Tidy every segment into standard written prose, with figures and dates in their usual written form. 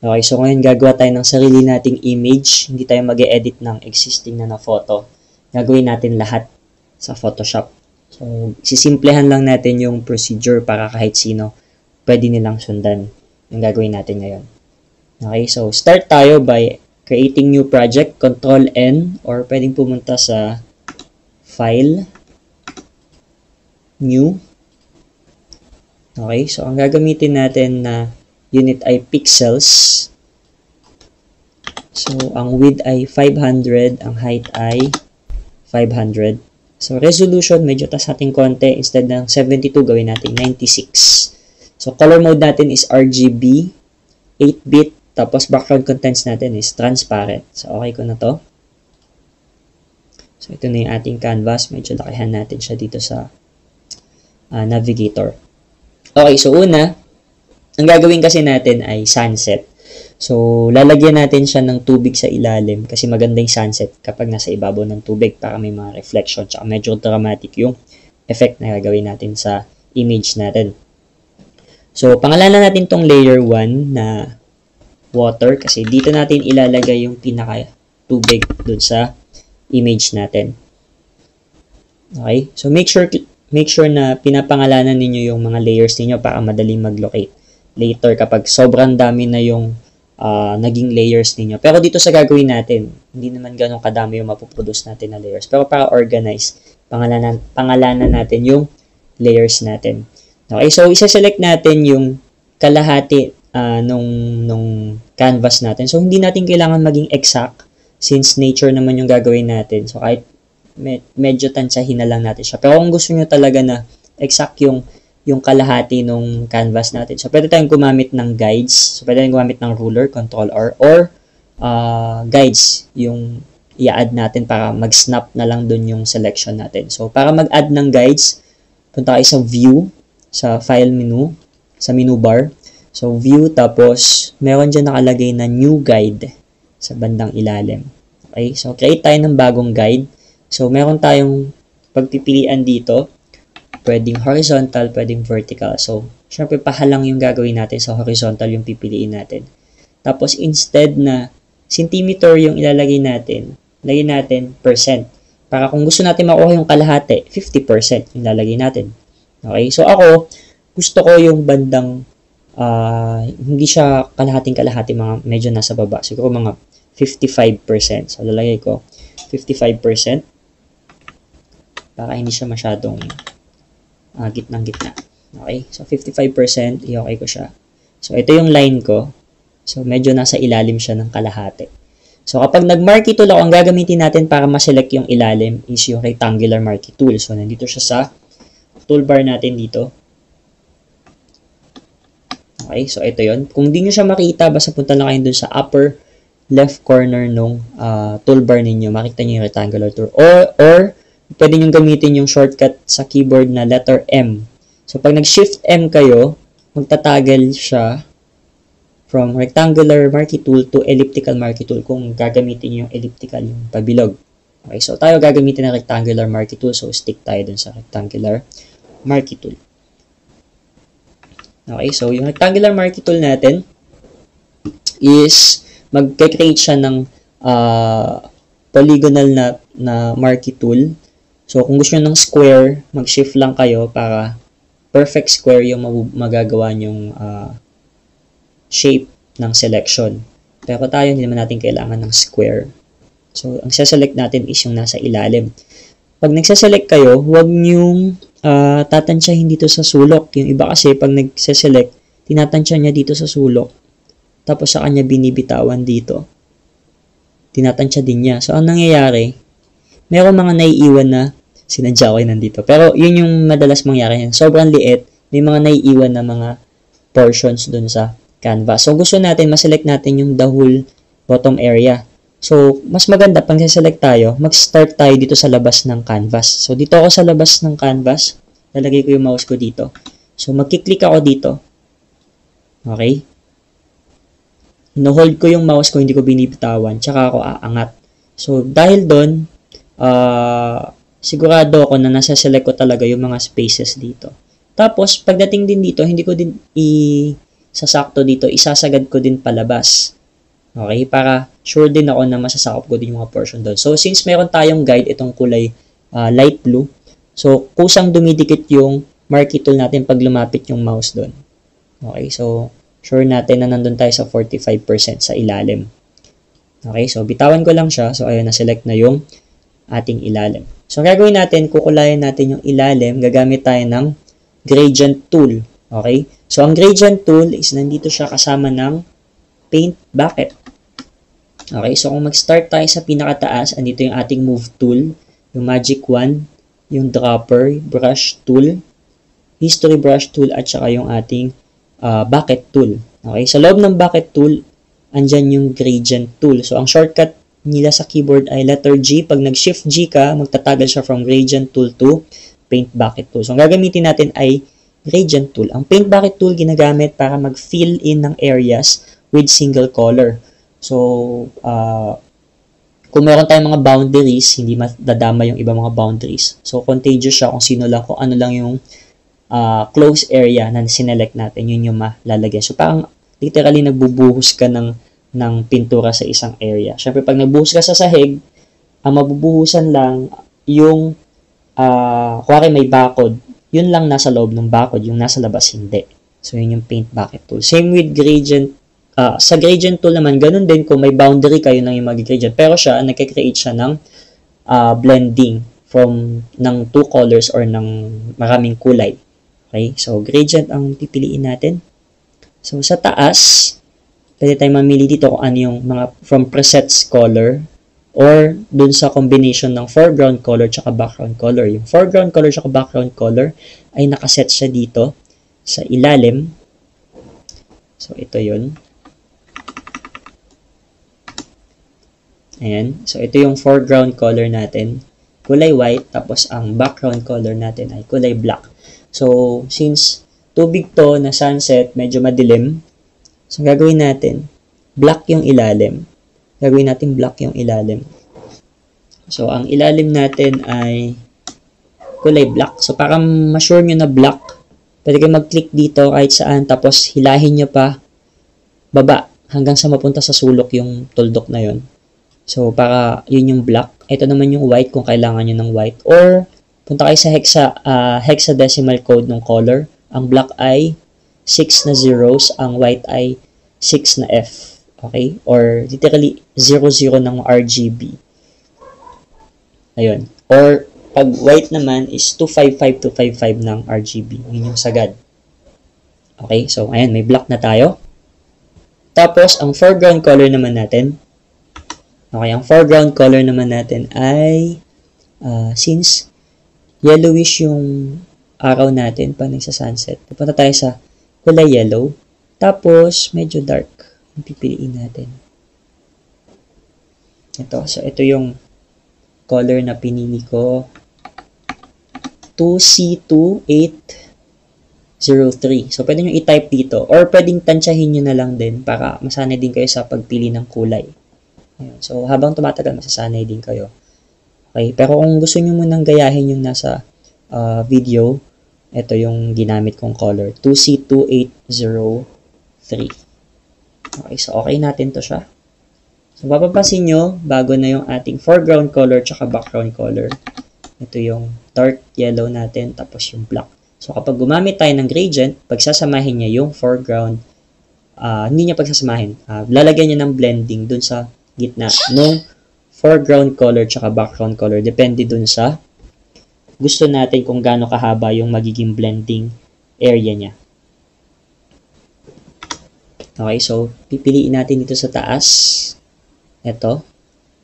Okay, so ngayon gagawa tayo ng sarili nating image. Hindi tayo mag-e-edit ng existing na photo. Gagawin natin lahat sa Photoshop. So, sisimplehan lang natin yung procedure para kahit sino pwede nilang sundan yung gagawin natin ngayon. Okay, so start tayo by creating new project, Control N, or pwedeng pumunta sa File, New. Okay, so ang gagamitin natin na unit ay pixels. So, ang width ay 500, ang height ay 500. So, resolution, medyo taas natin konti. Instead ng 72, gawin natin 96. So, color mode natin is RGB, 8-bit, tapos background contents natin is transparent. So, okay ko na to. So, ito na yung ating canvas. Medyo lakihan natin siya dito sa navigator. Okay, so una, ang gagawin kasi natin ay sunset. So, lalagyan natin siya ng tubig sa ilalim kasi maganda yung sunset kapag nasa ibabaw ng tubig para may mga reflection. Tsaka medyo dramatic yung effect na gagawin natin sa image natin. So, pangalanan natin tong layer 1 na water kasi dito natin ilalagay yung pinaka tubig dun sa image natin. Okay? So, make sure na pinapangalanan ninyo yung mga layers ninyo para madaling mag-locate later kapag sobrang dami na yung naging layers ninyo. Pero dito sa gagawin natin, hindi naman ganun kadami yung mapuproduce natin na layers. Pero para organize, pangalanan natin yung layers natin. Okay, so isa-select natin yung kalahati nung canvas natin. So hindi natin kailangan maging exact since nature naman yung gagawin natin. So kahit medyo tansyahin na lang natin siya. Pero kung gusto nyo talaga na exact yung kalahati nung canvas natin. So, pwede tayong gumamit ng guides. So, pwede tayong gumamit ng ruler, Control R, or guides, yung i-add natin para mag-snap na lang dun yung selection natin. So, para mag-add ng guides, punta kayo sa View, sa File menu, sa menu bar. So, View, tapos, meron dyan nakalagay na New Guide sa bandang ilalim. Okay? So, create tayo ng bagong guide. So, meron tayong pagpipilian dito. Pwedeng horizontal, pwedeng vertical. So, syempre, pahalang yung gagawin natin sa horizontal yung pipiliin natin. Tapos, instead na centimeter yung ilalagay natin, lagyan natin percent. Para kung gusto natin makuha yung kalahati, 50% yung lalagay natin. Okay? So, ako, gusto ko yung bandang, hindi siya kalahating-kalahati, mga medyo nasa baba. Siguro mga 55%. So, lalagay ko 55% para hindi siya masyadong gitnang-gitna. Okay? So, 55%, i-okay ko siya. So, ito yung line ko. So, medyo nasa ilalim siya ng kalahati. So, kapag nag-marquee tool ako, ang gagamitin natin para ma-select yung ilalim is yung rectangular marquee tool. So, nandito siya sa toolbar natin dito. Okay? So, ito yon. Kung di nyo siya makita, basta punta lang kayo dun sa upper left corner nung toolbar ninyo. Makita nyo yung rectangular tool. Or pwede nyo gamitin yung shortcut sa keyboard na letter M. So, pag nag-shift M kayo, magtatagal siya from rectangular marquee tool to elliptical marquee tool kung gagamitin yung elliptical, yung pabilog. Okay, so tayo gagamitin ng rectangular marquee tool. So, stick tayo dun sa rectangular marquee tool. Okay, so yung rectangular marquee tool natin is mag-create siya ng polygonal na marquee tool. So, kung gusto nyo ng square, mag-shift lang kayo para perfect square yung magagawa nyong shape ng selection. Pero tayo, hindi naman natin kailangan ng square. So, ang saselect natin is yung nasa ilalim. Pag nagsaselect kayo, huwag nyong tatansyahin dito sa sulok. Yung iba kasi, pag nagsaselect, tinatansya niya dito sa sulok. Tapos sa kanya binibitawan dito. Tinatansya din niya. So, ang nangyayari, meron mga naiiwan na sinadya ko nandito. Pero, yun yung madalas mangyari. Sobrang liit, may mga naiiwan na mga portions dun sa canvas. So, gusto natin, maselect natin yung the whole bottom area. So, mas maganda, pag select tayo, mag-start tayo dito sa labas ng canvas. So, dito ako sa labas ng canvas. Lalagay ko yung mouse ko dito. So, magkiklik ako dito. Okay? No-hold ko yung mouse ko, hindi ko binibitawan. Tsaka ako aangat. So, dahil doon, sigurado ako na nasa-select ko talaga yung mga spaces dito. Tapos, pagdating din dito, hindi ko din sasakto dito, isasagad ko din palabas. Okay? Para sure din ako na masasakop ko din yung mga portion doon. So, since meron tayong guide, itong kulay light blue, so, kusang dumidikit yung marquee tool natin pag lumapit yung mouse doon. Okay? So, sure natin na nandun tayo sa 45% sa ilalim. Okay? So, bitawan ko lang siya. So, ayun, na-select na yung ating ilalim. So, gagawin natin, kukulayan natin yung ilalim. Gagamit tayo ng gradient tool. Okay? So, ang gradient tool is nandito siya kasama ng paint bucket. Okay? So, kung mag-start tayo sa pinakataas, andito yung ating move tool, yung magic wand, yung dropper, brush tool, history brush tool, at saka yung ating bucket tool. Okay? Sa loob ng bucket tool, andyan yung gradient tool. So, ang shortcut nila sa keyboard ay letter G. Pag nag-shift G ka, magtatagal siya from gradient tool to paint bucket tool. So, ang gagamitin natin ay gradient tool. Ang paint bucket tool ginagamit para mag-fill in ng areas with single color. So, kung meron tayong mga boundaries, hindi madadama yung ibang mga boundaries. So, contagious siya kung ano lang yung close area na sinelect natin, yun yung malalagyan. So, parang literally nagbubuhos ka ng pintura sa isang area. Siyempre, pag nagbuhos ka sa sahig, ang mabubuhusan lang yung, kuwari may bakod, yun lang nasa loob ng bakod, yung nasa labas hindi. So, yun yung paint bucket tool. Same with gradient. Sa gradient tool naman, ganun din kung may boundary kayo ng yung mag-gradient. Pero siya, nagkikreate siya ng blending ng two colors or ng maraming kulay. Okay? So, gradient ang pipiliin natin. So, sa taas, pwede tayong mamili dito kung ano yung mga from presets color or dun sa combination ng foreground color tsaka background color. Yung foreground color tsaka background color ay nakaset siya dito sa ilalim. So, ito yun. Ayan. So, ito yung foreground color natin. Kulay white. Tapos, ang background color natin ay kulay black. So, since tubig to na sunset, medyo madilim. So, gagawin natin, black yung ilalim. Gagawin natin black yung ilalim. So, ang ilalim natin ay kulay black. So, para ma-sure nyo na black, pwede kayo mag-click dito kahit saan, tapos hilahin nyo pa baba hanggang sa mapunta sa sulok yung tuldok na yon. So, para yun yung black. Ito naman yung white kung kailangan nyo ng white. Or, punta kayo sa hexadecimal code ng color. Ang black ay 6 na zeros, ang white ay 6 na F. Okay? Or literally 00 ng RGB. Ayun. Or pag white naman is 255 ng RGB. Yun yung sagad. Okay? So, ayan, may black na tayo. Tapos, ang foreground color naman natin. Okay, ang foreground color naman natin ay since yellowish yung araw natin pag nagsa-sunset, pupunta tayo sa kulay yellow. Tapos, medyo dark. Yung pipiliin natin. Ito. So, ito yung color na pinili ko. 2C2803. So, pwede nyo i-type dito. Or pwedeng tansyahin nyo na lang din para masanay din kayo sa pagpili ng kulay. Ayan. So, habang tumatagal, masasanay din kayo. Okay? Pero kung gusto nyo munang gayahin yung nasa video, ito yung ginamit kong color. 2C2803. Okay, so okay natin to siya. So, mapapansin nyo, bago na yung ating foreground color tsaka background color. Ito yung dark yellow natin, tapos yung black. So, kapag gumamit tayo ng gradient, pagsasamahin niya yung foreground, hindi niya pagsasamahin. Lalagyan niya ng blending dun sa gitna ng foreground color tsaka background color. Depende dun sa gusto natin kung gaano kahaba yung magiging blending area niya. Okay, so pipiliin natin dito sa taas. Ito.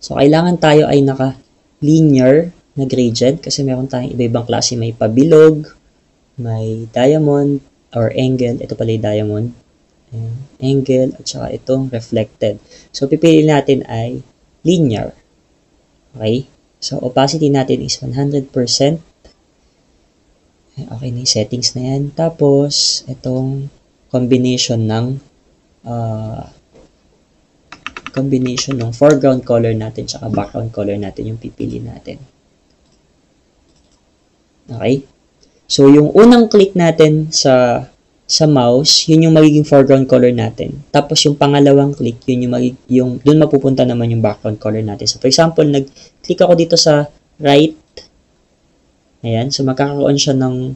So, kailangan tayo ay naka-linear na gradient kasi meron tayong iba-ibang klase. May pabilog, may diamond, or angle. Ito pala yung diamond. Ayan, angle, at saka itong reflected. So, pipiliin natin ay linear. Okay? So, opacity natin is 100%. Okay na yung settings na yan. Tapos, itong combination ng foreground color natin tsaka background color natin yung pipili natin. Okay? So, yung unang click natin sa sa mouse, yun yung magiging foreground color natin. Tapos yung pangalawang click, yun yung doon mapupunta naman yung background color natin. So for example, nag-click ako dito sa right. Ayan, so magkakaroon siya ng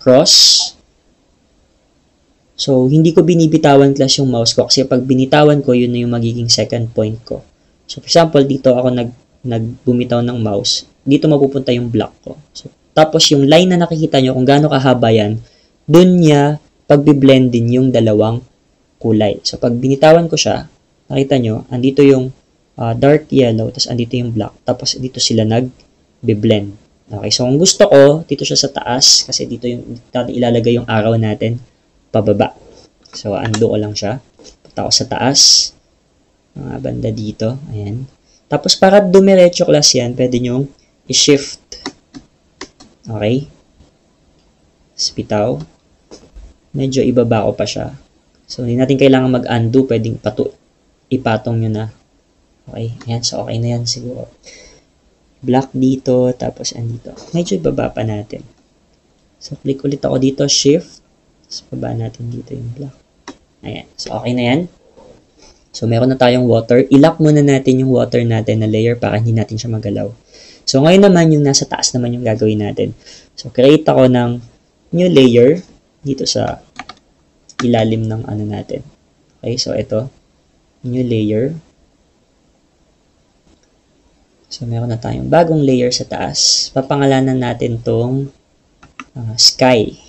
cross. So hindi ko binibitawan class yung mouse ko kasi pag binitawan ko, yun na yung magiging second point ko. So for example, dito ako nagbumitaw ng mouse. Dito mapupunta yung block ko. So, tapos yung line na nakikita nyo, kung gaano kahaba yan, dun niya pagbi-blend din yung dalawang kulay. So, pag binitawan ko siya, nakita nyo, andito yung dark yellow, tapos andito yung black, tapos dito sila nag-blend. Okay, so kung gusto ko, dito siya sa taas, kasi dito yung ilalagay yung araw natin, pababa. So, undo ko lang siya. Punta ko sa taas, mga banda dito, ayan. Tapos, para dumiretso class yan, pwede nyong i-shift. Okay? Bitaw. Medyo ibaba ko pa siya. So, hindi natin kailangan mag-undo. Pwedeng ipatong nyo na. Okay? Ayan. So, okay na yan siguro. Black dito. Tapos, andito. Medyo ibaba pa natin. So, click ulit ako dito. Shift. Tapos, baba natin dito yung black. Ayan. So, okay na yan. So, meron na tayong water. I-lock muna natin yung water natin na layer para hindi natin siya magalaw. So, ngayon naman, yung nasa taas naman yung gagawin natin. So, create ako ng new layer dito sa ilalim ng ano natin. Okay, so ito, new layer. So, meron na tayong bagong layer sa taas. Papangalanan natin tong sky.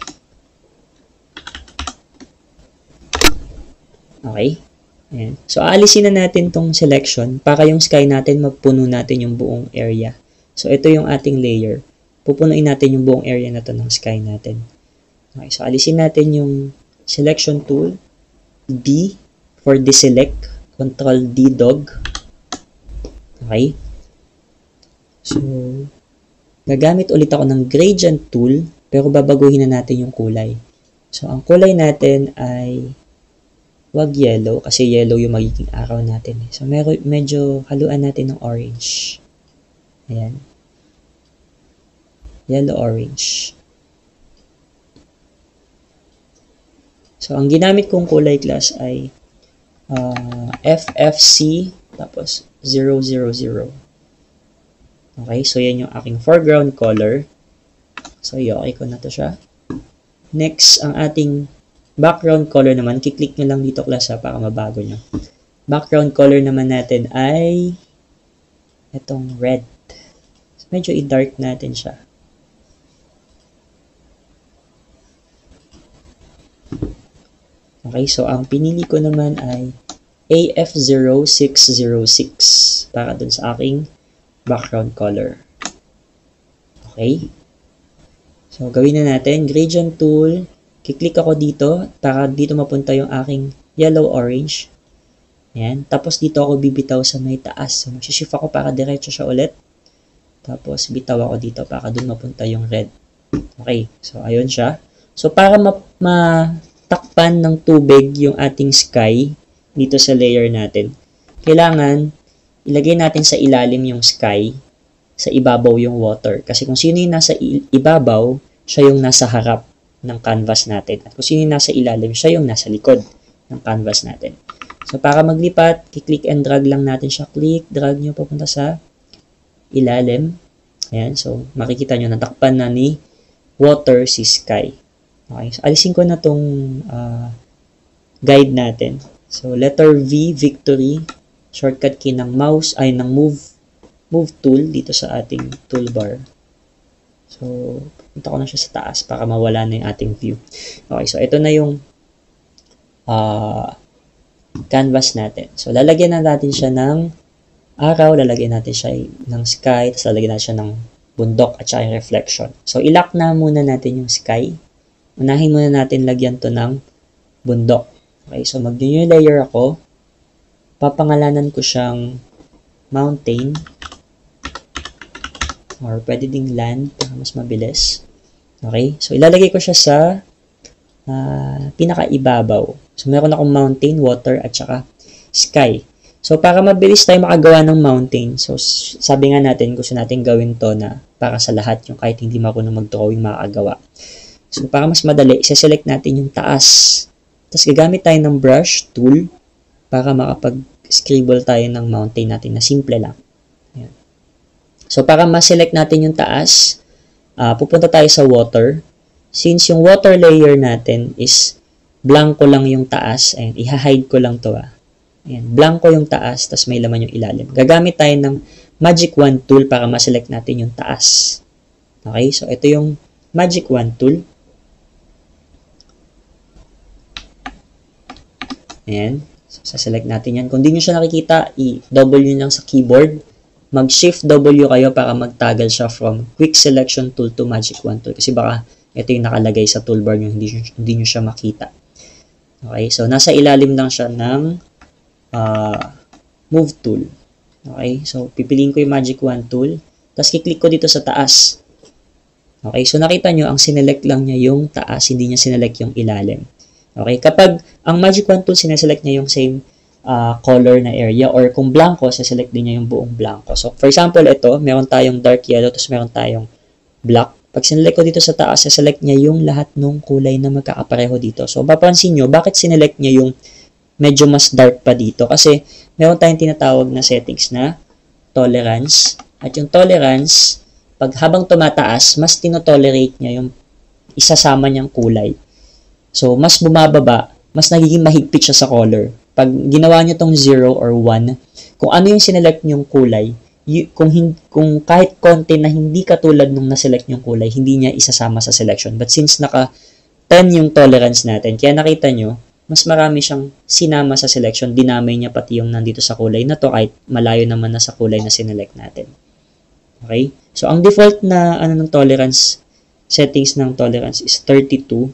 Okay? Ayan. So, aalisin na natin tong selection para yung sky natin magpuno natin yung buong area. So, ito yung ating layer. Pupunuin natin yung buong area na to ng sky natin. Okay, so alisin natin yung selection tool. D for deselect. Control D dog. Okay. So, gagamit ulit ako ng gradient tool, pero babaguhin na natin yung kulay. So, ang kulay natin ay wag yellow, kasi yellow yung magiging araw natin. So, medyo haluan natin ng orange. Ayan. Yellow-orange. So, ang ginamit kong kulay class ay FFC tapos 000. Okay, so yan yung aking foreground color. So, i-okay ko na to siya. Next, ang ating background color naman, kiklik nyo lang dito class para mabago nyo. Background color naman natin ay itong red. So, medyo i-dark natin siya. Okay, so ang pinili ko naman ay AF0606 para dun sa aking background color. Okay. So, gawin na natin. Gradient tool. Kiklik ako dito para dito mapunta yung aking yellow-orange. Ayan. Tapos dito ako bibitaw sa may taas. So, mag-shift ako para diretso siya ulit. Tapos, bitaw ako dito para dun mapunta yung red. Okay. So, ayun siya. So, para takpan ng tubig yung ating sky dito sa layer natin, kailangan ilagay natin sa ilalim yung sky, sa ibabaw yung water. Kasi kung sino yung nasa ibabaw, siya yung nasa harap ng canvas natin. At kung sino yung nasa ilalim, siya yung nasa likod ng canvas natin. So, para maglipat, kiklik and drag lang natin siya. Click, drag nyo papunta sa ilalim. Ayan, so makikita nyo, natakpan na ni water si sky. Okay, so alisin ko na tong guide natin. So, letter V, victory, shortcut key ng mouse, ay ng move tool dito sa ating toolbar. So, punta ko na siya sa taas para mawala na yung ating view. Okay, so ito na yung canvas natin. So, lalagyan na natin siya ng araw, lalagyan natin siya ng sky, tapos lalagyan natin siya ng bundok at saka yung reflection. So, ilock na muna natin yung sky. Unahin muna natin lagyan to ng bundok. Okay, so mag-new layer ako. Papangalanan ko siyang mountain. Or pwede ding land para mas mabilis. Okay, so ilalagay ko siya sa pinakaibabaw. So meron akong mountain, water, at saka sky. So para mabilis tayo makagawa ng mountain, so sabi nga natin, gusto natin gawin to na para sa lahat, yung kahit hindi marunong mag-drawing makagawa. So, para mas madali, isa-select natin yung taas. Tapos, gagamit tayo ng brush tool para makapag-scribble tayo ng mountain natin na simple lang. Ayan. So, para ma-select natin yung taas, pupunta tayo sa water. Since yung water layer natin is blanco lang yung taas, ayan, i-hide ko lang to. Ayan, blanco yung taas, tapos may laman yung ilalim. Gagamit tayo ng Magic Wand tool para ma-select natin yung taas. Okay, so ito yung Magic Wand tool. Ayan, so sa-select natin yan. Kung di nyo siya nakikita, i-double nyo lang sa keyboard. Mag-Shift W kayo para mag-toggle siya from Quick Selection tool to Magic Wand tool. Kasi baka ito yung nakalagay sa toolbar nyo, hindi nyo siya makita. Okay, so nasa ilalim lang siya ng Move tool. Okay, so pipiliin ko yung Magic Wand tool. Tapos kiklik ko dito sa taas. Okay, so nakita nyo, ang sinelect lang niya yung taas, hindi niya sinelect yung ilalim. Okay, kapag ang Magic Wand tool, sineselect niya yung same color na area, or kung blanco, siselect din niya yung buong blanco. So, for example, ito, meron tayong dark yellow, tapos meron tayong black. Pag sinelect ko dito sa taas, siselect niya yung lahat ng kulay na magkakapareho dito. So, papansin nyo, bakit sinelect niya yung medyo mas dark pa dito? Kasi, meron tayong tinatawag na settings na tolerance. At yung tolerance, pag habang tumataas, mas tinotolerate niya yung isasama niyang kulay. So, mas bumababa, mas nagiging mahigpit siya sa color. Pag ginawa niyo tong 0 or 1, kung ano yung sinelect niyong kulay, kung kahit konti na hindi katulad nung naselect niyong kulay, hindi niya isasama sa selection. But since naka 10 yung tolerance natin, kaya nakita nyo, mas marami siyang sinama sa selection. Dinamay niya pati yung nandito sa kulay na to, kahit malayo naman na sa kulay na sinelect natin. Okay? So, ang default na ng tolerance, settings ng tolerance is 32.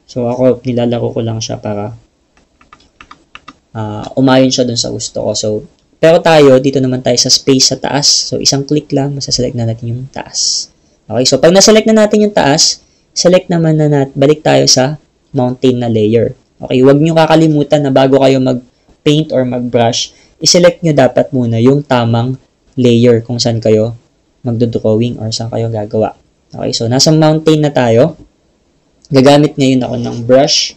So, ako, nilalaro ko lang siya para umayon siya dun sa gusto ko. So, pero tayo, dito naman tayo sa space sa taas. So, isang click lang, masaselect na natin yung taas. Okay, so pag naselect na natin yung taas, select naman na natin, balik tayo sa mountain na layer. Okay, huwag nyo kakalimutan na bago kayo mag-paint or mag-brush, iselect nyo dapat muna yung tamang layer kung saan kayo magdo-drawing or saan kayo gagawa. Okay, so nasa mountain na tayo. Gagamit ngayon ako ng brush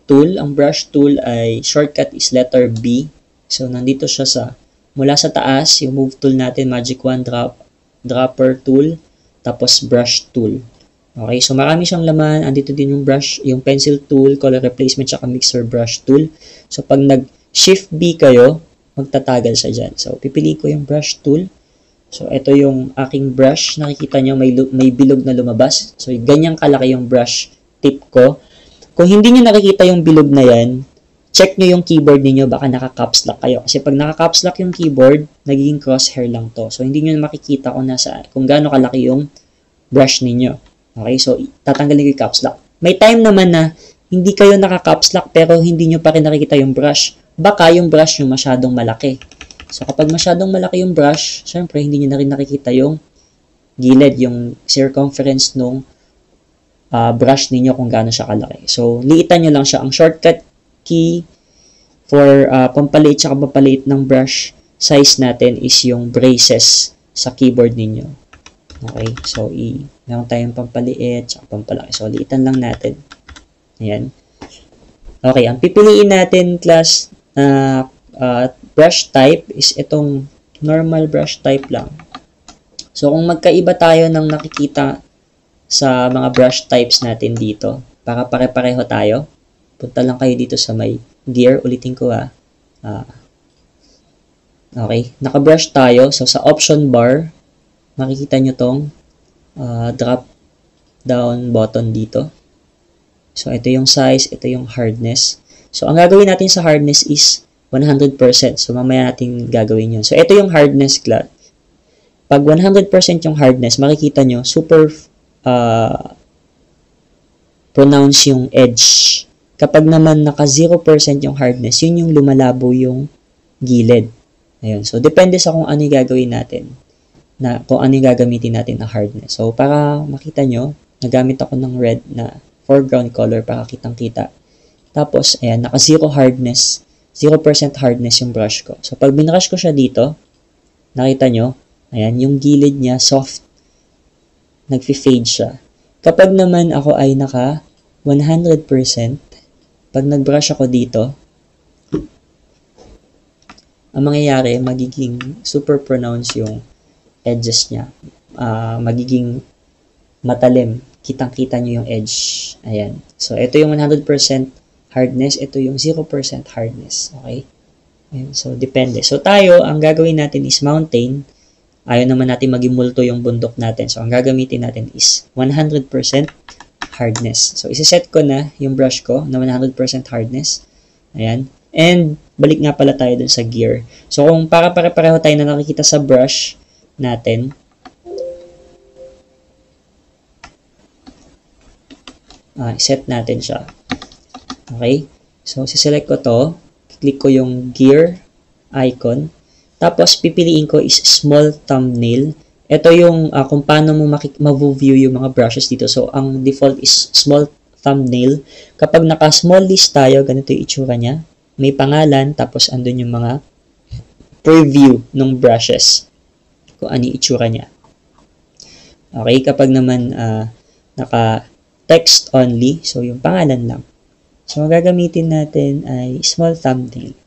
tool. Ang brush tool ay shortcut is letter B. So nandito siya mula sa taas, yung move tool natin, Magic Wand dropper tool, tapos brush tool. Okay, so marami siyang laman. Andito din yung brush, yung pencil tool, color replacement, tsaka mixer brush tool. So pag nag-shift B kayo, magtatagal siya dyan. So pipili ko yung brush tool. So ito yung aking brush. Nakikita nyo may bilog na lumabas. So ganyang kalaki yung brush tip ko. Kung hindi nyo nakikita yung bilog na yan, check nyo yung keyboard niyo, baka naka-caps lock kayo. Kasi pag naka-caps lock yung keyboard, nagiging crosshair lang to. So hindi nyo makikita kung gaano kalaki yung brush niyo. Okay, so tatanggalin ko yung caps lock. May time naman na hindi kayo naka-caps lock pero hindi nyo pa rin nakikita yung brush. Baka yung brush nyo masyadong malaki. So kapag masyadong malaki yung brush, syempre hindi nyo na rin nakikita yung gilid, yung circumference nung brush ninyo kung gaano siya kalaki. So liitan nyo lang siya. Ang shortcut key for pampaliit at papaliit ng brush size natin is yung braces sa keyboard ninyo. Okay, so meron tayong pampaliit at pampalaki. So liitan lang natin. Ayan. Okay, ang pipiliin natin class brush type is itong normal brush type lang. So kung magkaiba tayo ng nakikita sa mga brush types natin dito, para pare-pareho tayo, punta lang kayo dito sa may gear. Ulitin ko okay, naka-brush tayo. So sa option bar, makikita nyo tong drop down button dito. So ito yung size, ito yung hardness. So ang gagawin natin sa hardness is 100%. So mamaya natin gagawin yun. So ito yung hardness class. Pag 100% yung hardness, makikita nyo super pronounce yung edge. Kapag naman naka 0% yung hardness, yun yung lumalabo yung gilid. Ayun. So, depende sa kung ano yung gagawin natin. Kung ano yung gagamitin natin na hardness. So, para makita nyo, nagamit ako ng red na foreground color para kitang-kita. Tapos, ayan, naka 0 hardness. 0% hardness yung brush ko. So, pag binrush ko siya dito, nakita nyo, ayan, yung gilid niya soft. Nagfi-fade siya. Kapag naman ako ay naka 100%, pag nag-brush ako dito, ang mangyayari, magiging super pronounced yung edges niya. Magiging matalim. Kitang-kita nyo yung edge. Ayan. So, ito yung 100% hardness. Ito yung 0% hardness. Okay? Ayan. So, depende. So, tayo, ang gagawin natin is mountain. Ayaw naman natin maging multo yung bundok natin. So, ang gagamitin natin is 100% hardness. So, isiset ko na yung brush ko na 100% hardness. Ayan. And, balik nga pala tayo dun sa gear. So, kung para pare-pareho tayo na nakikita sa brush natin, set natin siya. Okay? So, siselect ko to. Click ko yung gear icon. Tapos, pipiliin ko is small thumbnail. Ito yung kung paano mo ma-view yung mga brushes dito. So, ang default is small thumbnail. Kapag naka-small list tayo, ganito yung itsura niya. May pangalan, tapos andun yung mga preview ng brushes. Kung ano yung itsura niya. Okay, kapag naman naka-text only, so yung pangalan lang. So, ang gagamitin natin ay small thumbnail.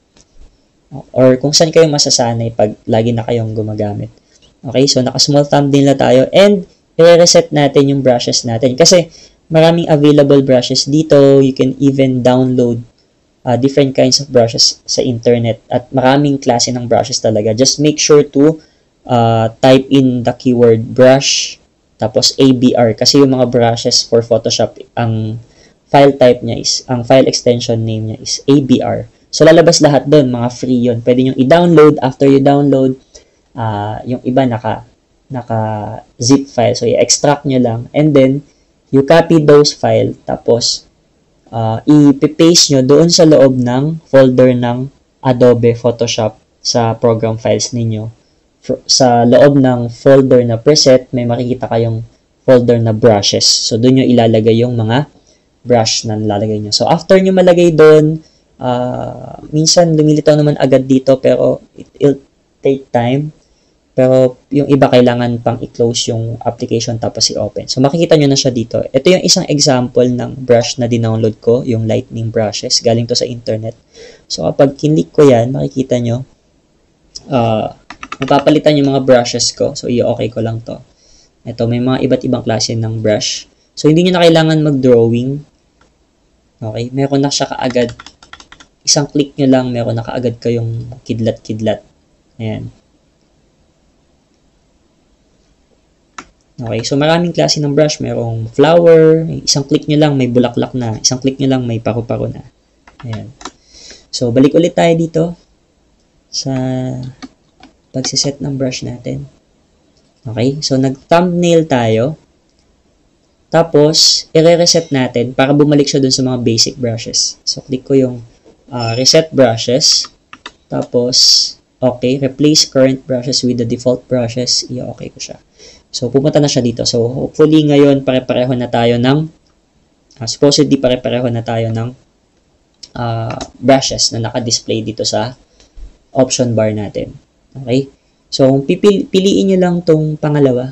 Or kung saan kayo masasanay pag lagi na kayong gumagamit. Okay, so naka-small thumbnail na tayo. And, i-reset natin yung brushes natin. Kasi, maraming available brushes dito. You can even download different kinds of brushes sa internet at maraming klase ng brushes talaga. Just make sure to type in the keyword brush tapos ABR kasi yung mga brushes for Photoshop, ang file type niya is, ang file extension name niya is ABR. So lalabas lahat doon, mga free yun. Pwede nyo i-download. After you download, yung iba naka zip file. So i-extract nyo lang and then you copy those file tapos i-paste nyo doon sa loob ng folder ng Adobe Photoshop sa program files ninyo. Sa loob ng folder na preset, may makikita kayong folder na brushes. So, doon nyo ilalagay yung mga brush na nilalagay nyo. So, after nyo malagay doon, minsan lumilitaw naman agad dito pero it'll take time. Pero yung iba kailangan pang i-close yung application tapos i-open. So makikita nyo na siya dito. Ito yung isang example ng brush na dinownload ko, yung lightning brushes. Galing to sa internet. So kapag kinlik ko yan, makikita nyo, mapapalitan yung mga brushes ko. So i-okay ko lang to. Ito, may mga iba't ibang klase ng brush. So hindi nyo na kailangan mag-drawing. Okay, meron na siya kaagad. Isang click nyo lang, meron na kaagad kayong kidlat-kidlat. Ayan. Okay, so maraming klase ng brush. Merong flower, isang click nyo lang may bulaklak na, isang click nyo lang may paru-paro na. Ayan. So, balik ulit tayo dito sa pagsiset ng brush natin. Okay, so nag-thumbnail tayo. Tapos, i-reset natin para bumalik siya dun sa mga basic brushes. So, click ko yung reset brushes. Tapos, okay, replace current brushes with the default brushes. I-okay ko siya. So, pupunta na siya dito. So, hopefully ngayon, pare-pareho na tayo ng, supposedly pare-pareho na tayo ng brushes na naka-display dito sa option bar natin. Okay? So, piliin nyo lang tong pangalawa.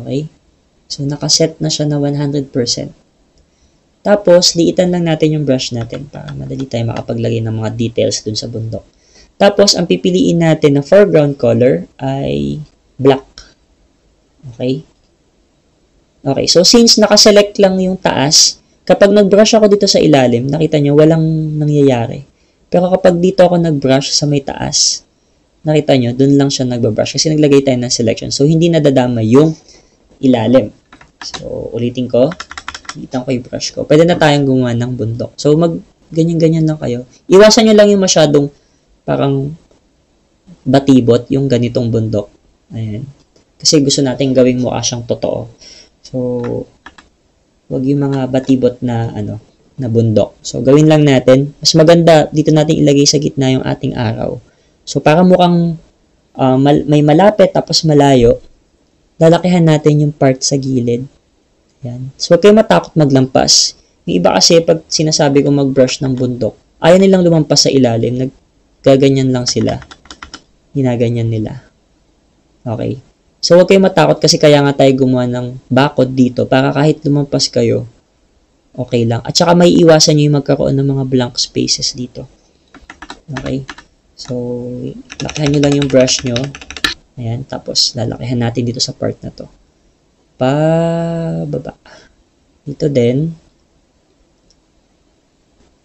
Okay? So, nakaset na siya na 100%. Tapos, liitan lang natin yung brush natin para madali tayo makapaglagay ng mga details dun sa bundok. Tapos, ang pipiliin natin na foreground color ay black. Okay? Okay, so since nakaselect lang yung taas, kapag nag-brush ako dito sa ilalim, nakita nyo, walang nangyayari. Pero kapag dito ako nag-brush sa may taas, nakita nyo, dun lang siya nag-brush kasi naglagay tayo ng selection. So, hindi nadadama yung ilalim. So, ulitin ko. Itan ko yung brush ko. Pwede na tayong gumawa ng bundok. So, ganyan-ganyan lang kayo. Iwasan nyo lang yung masyadong parang batibot, yung ganitong bundok. Ayan. Kasi gusto natin gawing mukha siyang totoo. So, wag yung mga batibot na, na bundok. So, gawin lang natin. Mas maganda, dito natin ilagay sa gitna yung ating araw. So, para mukhang may malapit tapos malayo, lalakihan natin yung part sa gilid. Yan. So, huwag kayo matakot maglampas. Yung iba kasi, pag sinasabi ko mag-brush ng bundok, ayaw nilang lumampas sa ilalim. Nagkaganyan lang sila. Ginaganyan nila. Okay. So, huwag kayong matakot kasi kaya nga tayo gumawa ng bakod dito para kahit lumampas kayo, okay lang. At saka may iwasan nyo yung magkaroon ng mga blank spaces dito. Okay? So, lakihan nyo lang yung brush nyo. Ayan. Tapos, lalakihan natin dito sa part na to. Pababa. Dito din.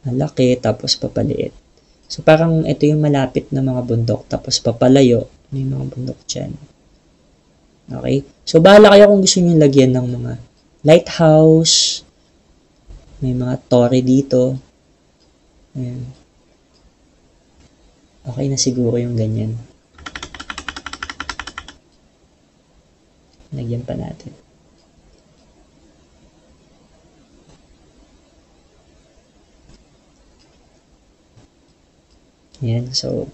Malaki. Tapos, papaliit. So, parang ito yung malapit na mga bundok. Tapos, papalayo. May mga bundok dyan. Okay? So, bahala kayo kung gusto nyo lagyan ng mga lighthouse. May mga torre dito. Ayan. Okay na siguro yung ganyan. Lagyan pa natin. Ayan. So,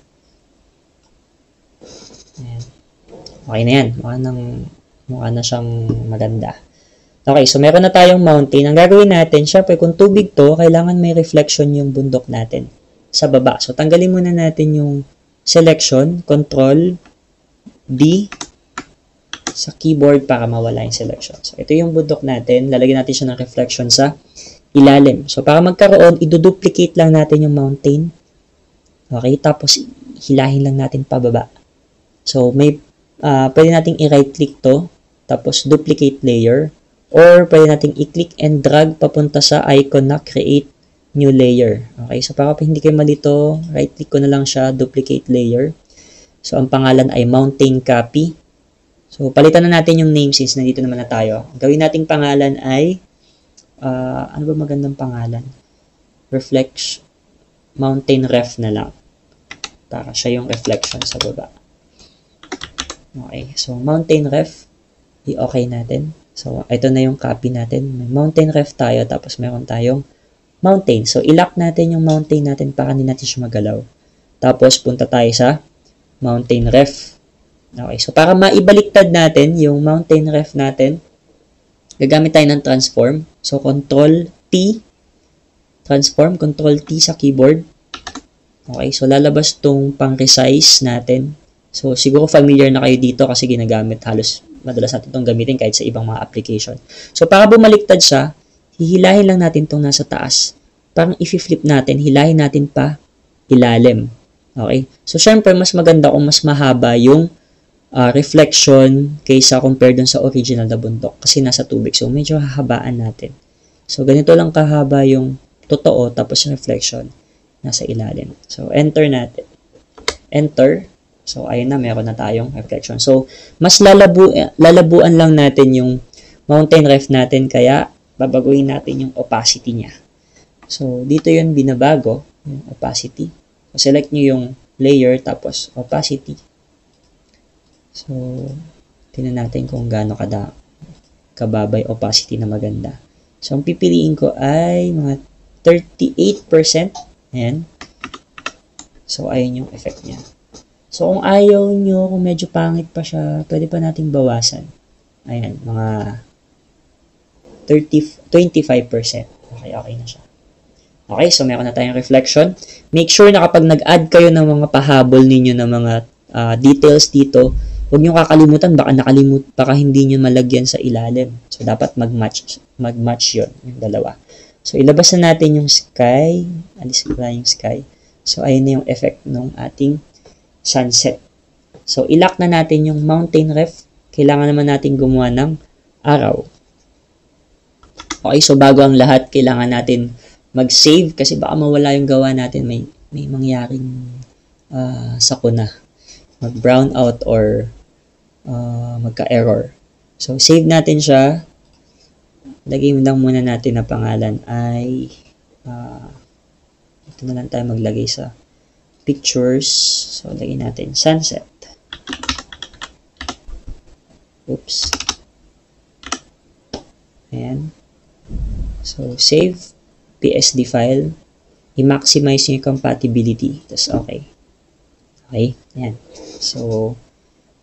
ayan. Okay na yan. Mukha na siyang maganda. Okay, so meron na tayong mountain. Ang gagawin natin, syempre kung tubig to, kailangan may reflection yung bundok natin sa baba. So, tanggalin muna natin yung selection, control, D, sa keyboard para mawala yung selection. So, ito yung bundok natin. Lalagyan natin siya ng reflection sa ilalim. So, para magkaroon, iduduplicate lang natin yung mountain. Okay, tapos hilahin lang natin pababa. So, pwede nating i-right click to, tapos duplicate layer, or pwede nating i-click and drag papunta sa icon na create new layer. Okay, so para hindi kayo malito, right click ko na lang siya, duplicate layer. So, ang pangalan ay mountain copy. So, palitan na natin yung name since nandito naman na tayo. Gawin nating pangalan ay, ano ba magandang pangalan? Reflection, mountain ref na lang. Para siya yung reflection sa baba. Okay, so mountain ref, i-okay natin. So, ito na yung copy natin. May mountain ref tayo, tapos meron tayong mountain. So, i-lock natin yung mountain natin para hindi natin siya magalaw. Tapos, punta tayo sa mountain ref. Okay, so para maibaliktad natin yung mountain ref natin, gagamit tayo ng transform. So, Control T, transform, Control T sa keyboard. Okay, so lalabas tong pang-resize natin. So, siguro familiar na kayo dito kasi ginagamit halos madalas natin itong gamitin kahit sa ibang mga application. So, para bumaliktad siya, hihilahin lang natin itong nasa taas. Parang i-flip natin, hilahin natin pa ilalim. Okay? So, syempre, mas maganda kung mas mahaba yung reflection kaysa compare dun sa original na bundok kasi nasa tubig. So, medyo hahabaan natin. So, ganito lang kahaba yung totoo tapos yung reflection nasa ilalim. So, enter natin. Enter. So, ayun na, meron na tayong reflection. So, mas lalabuan lang natin yung mountain ref natin, kaya babaguhin natin yung opacity niya. So, dito yun binabago, yung opacity. So, select nyo yung layer, tapos opacity. So, tingnan natin kung gaano kababay opacity na maganda. So, ang pipiliin ko ay mga 38%. Ayan. So, ayun yung effect niya. So, kung ayaw nyo, kung medyo pangit pa siya, pwede pa nating bawasan. Ayan, mga 25%. Okay na siya. Okay, so meron na tayong reflection. Make sure na kapag nag-add kayo ng mga pahabol ninyo ng mga details dito, huwag nyo kakalimutan, baka hindi nyo malagyan sa ilalim. So, dapat mag-match yun, yung dalawa. So, ilabas na natin yung sky. Alis ko na yung sky. So, ayun na yung effect ng ating sunset. So, ilock na natin yung mountain ref. Kailangan naman natin gumawa ng araw. Okay, so bago ang lahat, kailangan natin mag-save kasi baka mawala yung gawa natin. May mangyaring sakuna. Mag-brown out or magka-error. So, save natin siya. Lagay lang muna natin na pangalan ay ito na lang tayo maglagay sa pictures. So, lagay natin sunset. Oops. Ayan. So, save PSD file. I-maximize yung compatibility. Tapos, okay. Okay. Ayan. So,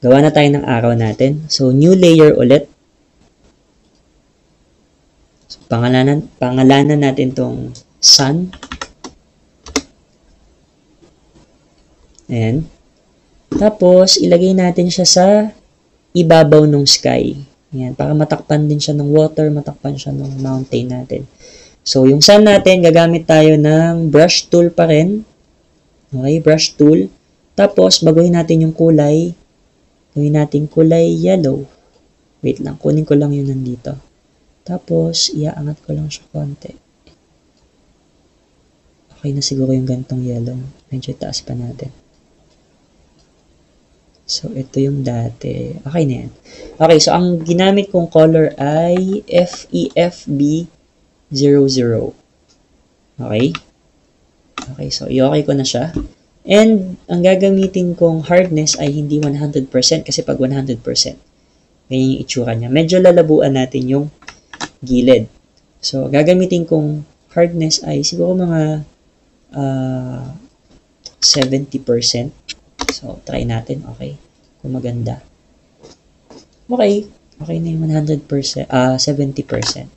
gawa na tayo ng araw natin. So, new layer ulit. So, pangalanan natin tong sun. Ayan. Tapos, ilagay natin siya sa ibabaw ng sky. Ayan, para matakpan din siya ng water, matakpan siya ng mountain natin. So, yung sun natin, gagamit tayo ng brush tool pa rin. Okay, brush tool. Tapos, baguhin natin yung kulay. Gawin natin kulay yellow. Wait lang, kunin ko lang yun nandito. Tapos, iaangat ko lang siya konti. Okay na siguro yung gantong yellow. Medyo taas pa natin. So, ito yung dati. Okay na yan. Okay, so ang ginamit kong color ay FEFB00. Okay? Okay, so i-okay ko na siya. And, ang gagamitin kong hardness ay hindi 100% kasi pag 100%, ganyan yung itsura niya. Medyo lalabuan natin yung gilid. So, gagamitin kong hardness ay siguro mga 70%. So, try natin. Okay. Kung maganda. Okay. Okay na yung 100%. 70%.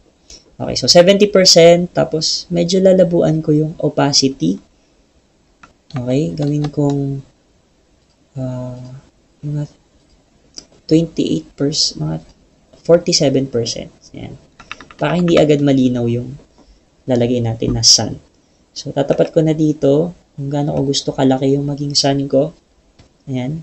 Okay. So, 70%. Tapos, medyo lalabuan ko yung opacity. Okay. Gawin kong mga 28%. Mga 47%. Yan. Para hindi agad malinaw yung lalagay natin na sun. So, tatapat ko na dito kung gaano ko gusto kalaki yung maging sun ko. Ayan.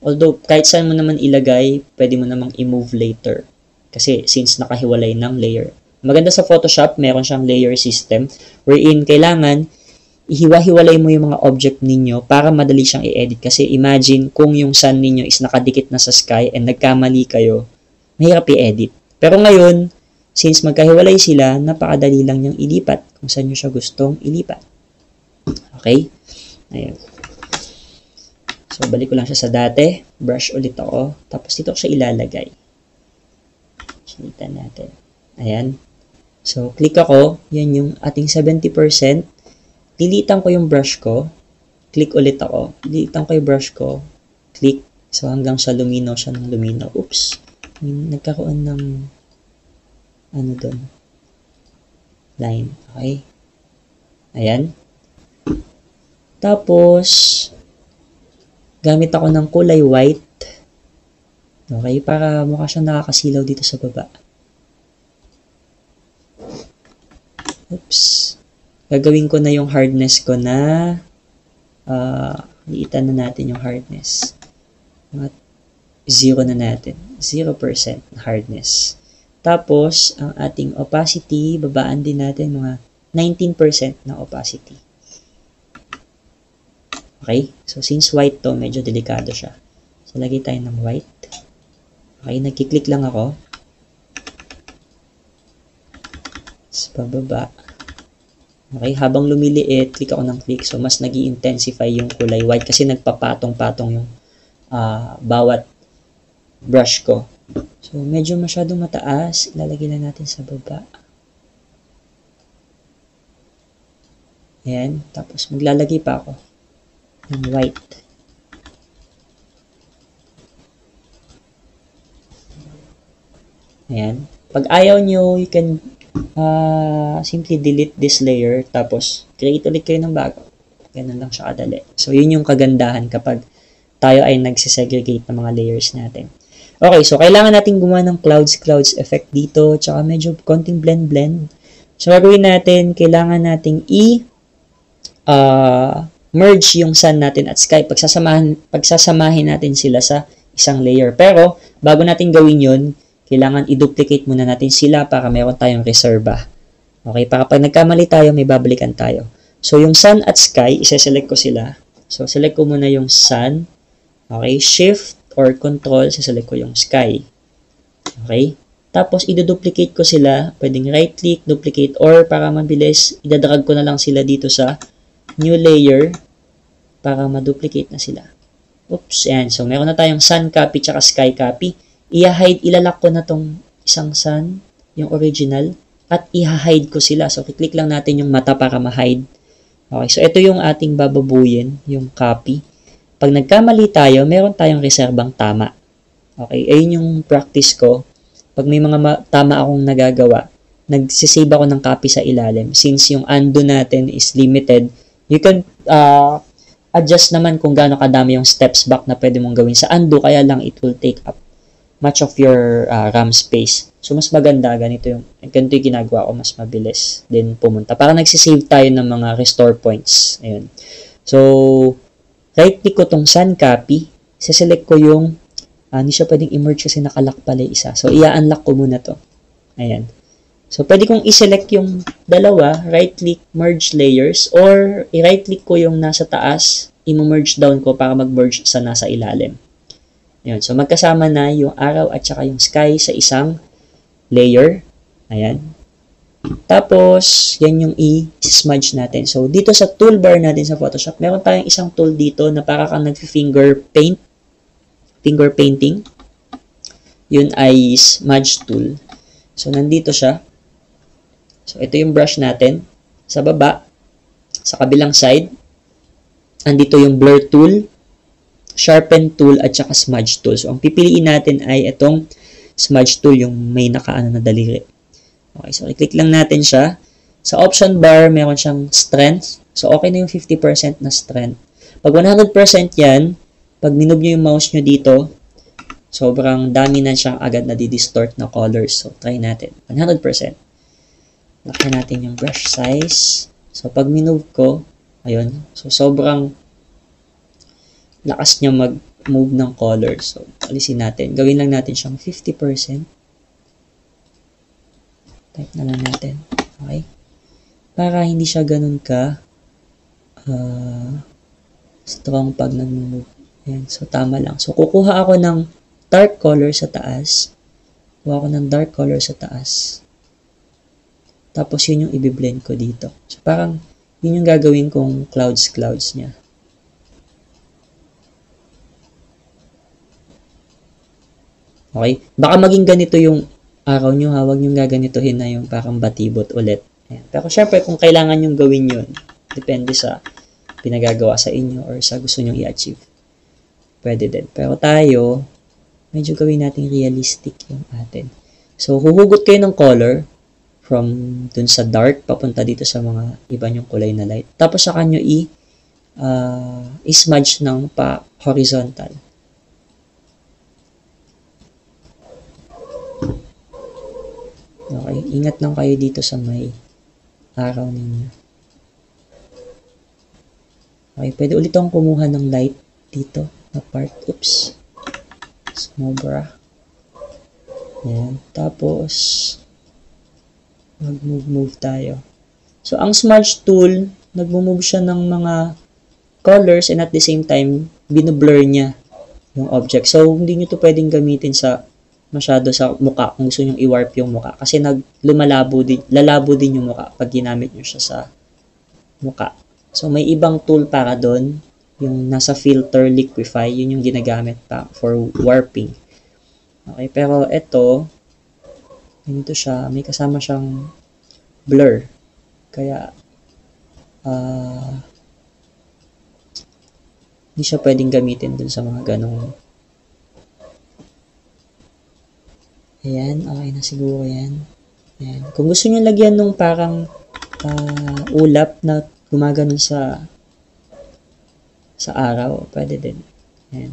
Although, kahit saan mo naman ilagay, pwede mo namang i-move later. Kasi, since nakahiwalay ng layer. Maganda sa Photoshop, meron siyang layer system wherein kailangan ihiwa-hiwalay mo yung mga object ninyo para madali siyang i-edit. Kasi, imagine kung yung sun ninyo is nakadikit na sa sky and nagkamali kayo, mahirap i-edit. Pero ngayon, since magkahiwalay sila, napakadali lang niyang ilipat kung saan nyo siya gustong ilipat. Okay? Ayan. So, balik ko lang siya sa dati. Brush ulit ako. Tapos, dito ko siya ilalagay. Sinitan natin. Ayan. So, click ako. Yan yung ating 70%. Lilitan ko yung brush ko. Click ulit ako. Lilitan ko yung brush ko. Click. So, hanggang sa luminaw siya ng luminaw. Oops. Nagkaroon ng ano doon? Line. Okay? Ayan. Tapos, gamit ako ng kulay white. Okay? Para mukha siyang nakakasilaw dito sa baba. Oops. Gagawin ko na yung hardness ko na liitan na natin yung hardness. Mga 0 na natin. 0% hardness. Tapos, ang ating opacity, babaan din natin mga 19% na opacity. Okay? So, since white to, medyo delikado siya. So, lagay tayo ng white. Okay, nagkiklik lang ako. Tapos, pababa. Okay, habang lumiliit, click ako ng click. So, mas nag-i-intensify yung kulay white kasi nagpapatong-patong yung bawat brush ko. So, medyo masyadong mataas. Ilalagay lang natin sa baba. Ayan. Tapos, maglalagay pa ako ng white. Ayan. Pag ayaw nyo, you can simply delete this layer. Tapos, create ulit kayo ng bago. Ganun lang siya kadali. So, yun yung kagandahan kapag tayo ay nagsisegregate ng mga layers natin. Okay, so kailangan natin gumawa ng clouds effect dito. Tsaka medyo konting blend. So, gagawin natin, kailangan nating merge yung sun natin at sky. Pagsasamahin natin sila sa isang layer. Pero, bago natin gawin yun, kailangan i-duplicate muna natin sila para meron tayong reserva. Okay, para pag nagkamali tayo, may babalikan tayo. So, yung sun at sky, isa-select ko sila. So, select ko muna yung sun. Okay, shift or control, isa-select ko yung sky. Okay, tapos i-duplicate ko sila. Pwedeng right-click, duplicate, or para mabilis, idadrag ko na lang sila dito sa new layer para ma-duplicate na sila. Oops, yan. So, meron na tayong sun copy tsaka sky copy. I-hide, ilalak ko na tong isang sun, yung original, at i-hide ko sila. So, click lang natin yung mata para ma-hide. Okay, so ito yung ating bababuyin, yung copy. Pag nagkamali tayo, meron tayong reserbang tama. Okay, ayun yung practice ko. Pag may mga tama akong nagagawa, nagsisave ako ng copy sa ilalim. Since yung undo natin is limited, you can adjust naman kung gaano kadami yung steps back na pwede mong gawin sa undo, kaya lang it will take up much of your RAM space. So, mas maganda, ganito yung ginagawa ko, mas mabilis din pumunta. Para nagsisave tayo ng mga restore points. Ayun. So, right-click ko tong Sun Copy. Select ko yung, hindi siya pwedeng i-merge kasi nakalock pala isa. So, i-unlock ko muna to. Ayan. So, pwede kong i-select yung dalawa, right-click, merge layers, or i-right-click ko yung nasa taas, i-merge down ko para mag-merge sa nasa ilalim. Ayan. So, magkasama na yung araw at saka yung sky sa isang layer. Ayan. Tapos, yan yung i-smudge natin. So, dito sa toolbar natin sa Photoshop, meron tayong isang tool dito na para kang nag-finger painting. Yun ay smudge tool. So, nandito siya. So, ito yung brush natin. Sa baba, sa kabilang side, andito yung blur tool, sharpen tool, at saka smudge tool. So, ang pipiliin natin ay itong smudge tool, yung may nakaano na daliri. Okay, so i-click lang natin siya. Sa option bar, meron siyang strength. So, okay na yung 50% na strength. Pag 100% yan, pag minove nyo yung mouse nyo dito, sobrang dami na siyang agad na di-distort na colors. So, try natin. 100%. Laki natin yung brush size. So, pag minove ko, ayun. So, sobrang lakas niya mag-move ng color. So, alisin natin. Gawin lang natin siyang 50%. Type na lang natin. Okay? Para hindi siya ganun ka strong pag nag-move. Ayan. So, tama lang. So, kukuha ako ng dark color sa taas. Kuha ako ng dark color sa taas. Tapos, yun yung i-blend ko dito. So, parang, yun yung gagawin kong clouds niya. Okay? Baka maging ganito yung araw nyo, ha? Huwag nyo gaganituhin na yung parang batibot ulit. Ayan. Pero syempre, kung kailangan nyo gawin yun, depende sa pinagagawa sa inyo or sa gusto nyo i-achieve. Pwede din. Pero tayo, medyo gawin natin realistic yung atin. So, huhugot kayo ng color from dun sa dark, papunta dito sa mga iba nyong kulay na light. Tapos, saka nyo i-smudge ng pa-horizontal. Okay, ingat lang kayo dito sa may araw ninyo. Okay, pwede ulit akong kumuha ng light dito na part. Oops. Sumobra. Ayan. Tapos, mag-move tayo. So, ang smudge tool, nag-move siya ng mga colors and at the same time, binu-blur niya yung object. So, hindi nyo to pwedeng gamitin sa masyado sa muka kung gusto nyo i-warp yung muka. Kasi lalabo din yung muka pag ginamit nyo siya sa muka. So, may ibang tool para doon. Yung nasa filter, liquify, yun yung ginagamit pa for warping. Okay, pero ito, ganito siya, may kasama siyang blur. Kaya, hindi siya pwedeng gamitin dun sa mga ganong. Ayan, okay na siguro yan. Ayan. Kung gusto nyo lagyan nung parang ulap na gumaganon sa araw, pwede din. Ayan.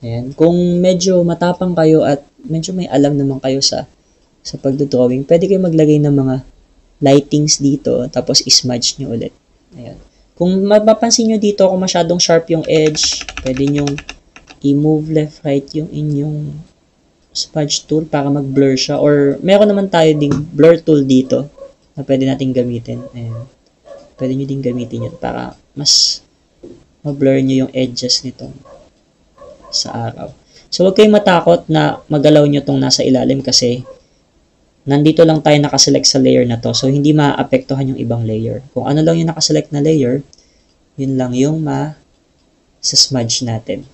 Ayan. Kung medyo matapang kayo at medyo may alam naman kayo sa pagdodrawing, pwede kayo maglagay ng mga lightings dito, tapos ismudge nyo ulit. Ayan. Kung mapapansin nyo dito, kung masyadong sharp yung edge, pwede nyo i-move left, right yung inyong smudge tool para mag-blur siya. Or meron naman tayo ding blur tool dito na pwede natin gamitin. Ayan. Pwede nyo din gamitin yun para mas ma-blur nyo yung edges nito sa araw. So, huwag kayong matakot na magalaw nyo itong nasa ilalim kasi nandito lang tayo nakaselect sa layer na to. So, hindi maapektuhan yung ibang layer. Kung ano lang yung nakaselect na layer, yun lang yung ma-smudge natin.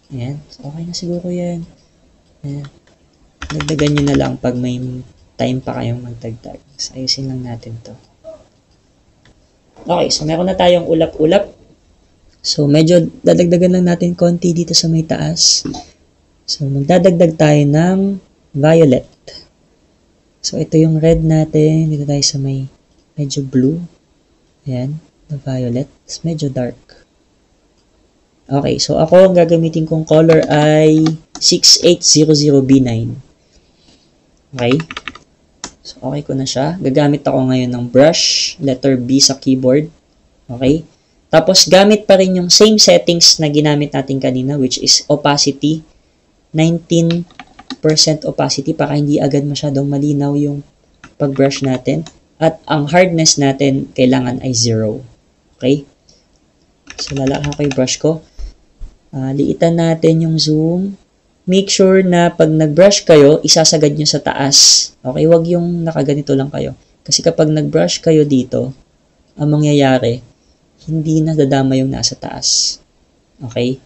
Ayan. So, okay na siguro yan. Ayan. Dagdagan nyo na lang pag may time pa kayong magdagdag. So, ayusin lang natin to. Okay. So, meron na tayong ulap-ulap. So, medyo dadagdagan lang natin konti dito sa may taas. So, magdadagdag tayo ng violet. So, ito yung red natin. Dito tayo sa may medyo blue. Ayan, na violet. It's medyo dark. Okay, so ako ang gagamitin kong color ay 6800B9. Okay? So, okay ko na siya. Gagamit ako ngayon ng brush, letter B sa keyboard. Okay? Tapos, gamit pa rin yung same settings na ginamit natin kanina, which is opacity. 19% opacity para hindi agad masyadong malinaw yung pag-brush natin. At ang hardness natin, kailangan ay 0. Okay? So, lalakhan ko yung brush ko. Liitan natin yung zoom. Make sure na pag nag-brush kayo, isasagad nyo sa taas. Okay? Huwag yung nakaganito lang kayo. Kasi kapag nag-brush kayo dito, ang mangyayari, hindi na dadama yung nasa taas. Okay?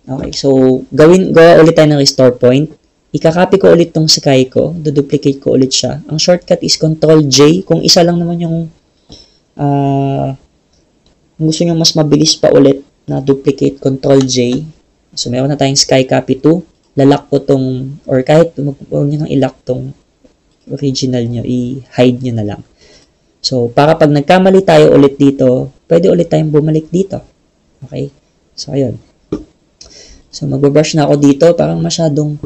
Okay. So, gawa ulit tayo ng restore point. Ika-copy ko ulit tong sky ko. Duplicate ko ulit siya. Ang shortcut is Ctrl-J. Kung isa lang naman yung gusto nyo mas mabilis pa ulit na duplicate, Ctrl-J. So, meron na tayong sky copy 2. Lalak ko tong, or kahit huwag nyo nang ilak tong original nyo, i-hide nyo na lang. So, para pag nagkamali tayo ulit dito, pwede ulit tayong bumalik dito. Okay? So, ayun. So, magbabrush na ako dito. Parang masyadong,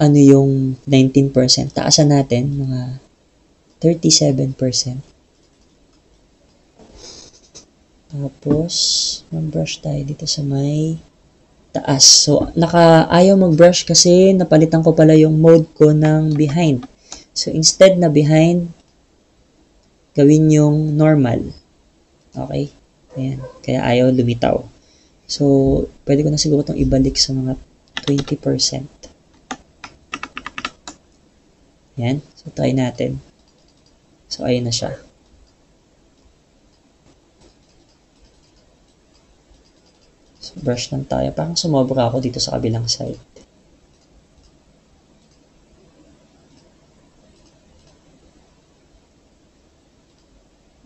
yung 19%. Taasan natin, mga 37%. Tapos, mag-brush tayo dito sa may taas. So, ayaw mag-brush kasi napalitan ko pala yung mode ko ng behind. So, instead na behind, gawin yung normal. Okay? Ayan. Kaya ayaw lumitaw. So, pwede ko na siguro itong ibalik sa mga 20%. Ayan. So, try natin. So, ayun na siya. So, brush lang tayo. Parang sumobra ako dito sa kabilang side.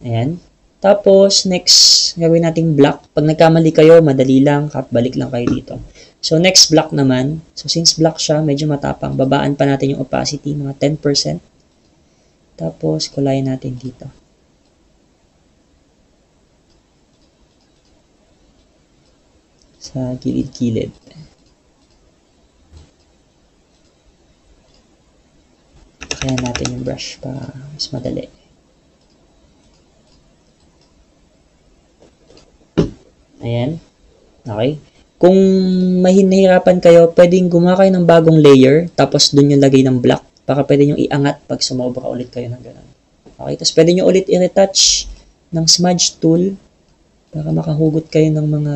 Ayan. Tapos, next, gawin nating block. Pag nagkamali kayo, madali lang. Balik lang kayo dito. So, next block naman. So, since block siya, medyo matapang. Babaan pa natin yung opacity, mga 10%. Tapos, kulayan natin dito. Sa gilid-gilid. Kaya natin yung brush para mas madali. Ayan. Okay. Kung nahihirapan kayo, pwedeng gumawa kayo ng bagong layer, tapos dun yung lagay ng block, para pwede nyo iangat pag sumobra ulit kayo ng ganun. Okay. Tapos pwede nyo ulit i-retouch ng smudge tool, para makahugot kayo ng mga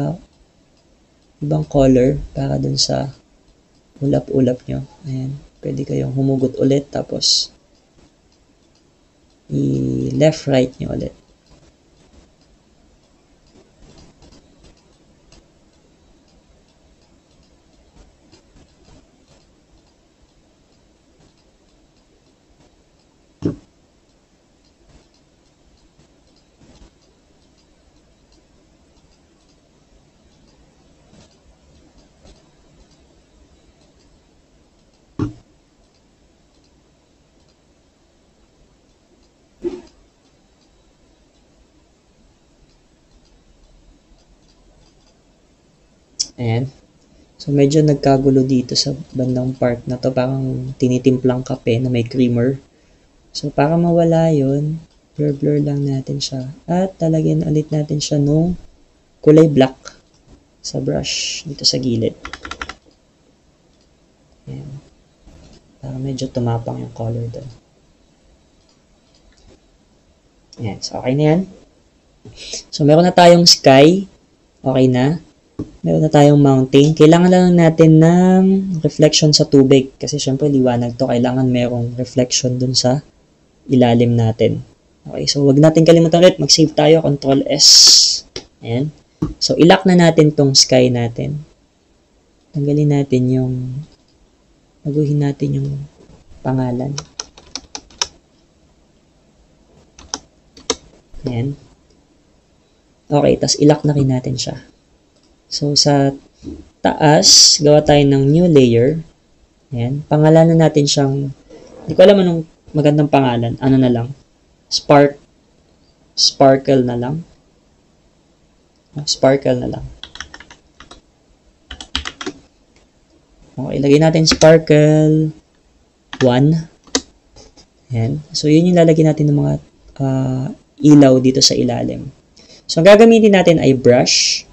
ibang color para dun sa ulap-ulap nyo. Ayan. Pwede kayong humugot ulit tapos i-left-right nyo ulit. Ayan. So, medyo nagkagulo dito sa bandang part na to. Parang tinitimplang kape na may creamer. So, para mawala yun, blur lang natin siya. At talagyan ulit natin siya nung kulay black sa brush dito sa gilid. Ayan. Para medyo tumapang yung color doon. Ayan. So, okay na yan. So, meron na tayong sky. Okay na. Meron na tayong mountain. Kailangan lang natin ng reflection sa tubig. Kasi syempre liwanag to. Kailangan merong reflection dun sa ilalim natin. Okay, so wag natin kalimutan ulit. Mag-save tayo. Ctrl S. Ayan. So ilock na natin tong sky natin. Tanggalin natin yung baguhin natin yung pangalan. Ayan. Okay, tas ilock na rin natin siya. So, sa taas, gawa tayo ng new layer. Ayan. Pangalanan natin siyang, hindi ko alam anong magandang pangalan. Ano na lang? Sparkle na lang. Sparkle na lang. Okay, ilagay natin sparkle 1. Ayan. So, yun yung lalagyan natin ng mga ilaw dito sa ilalim. So, ang gagamitin natin ay brush.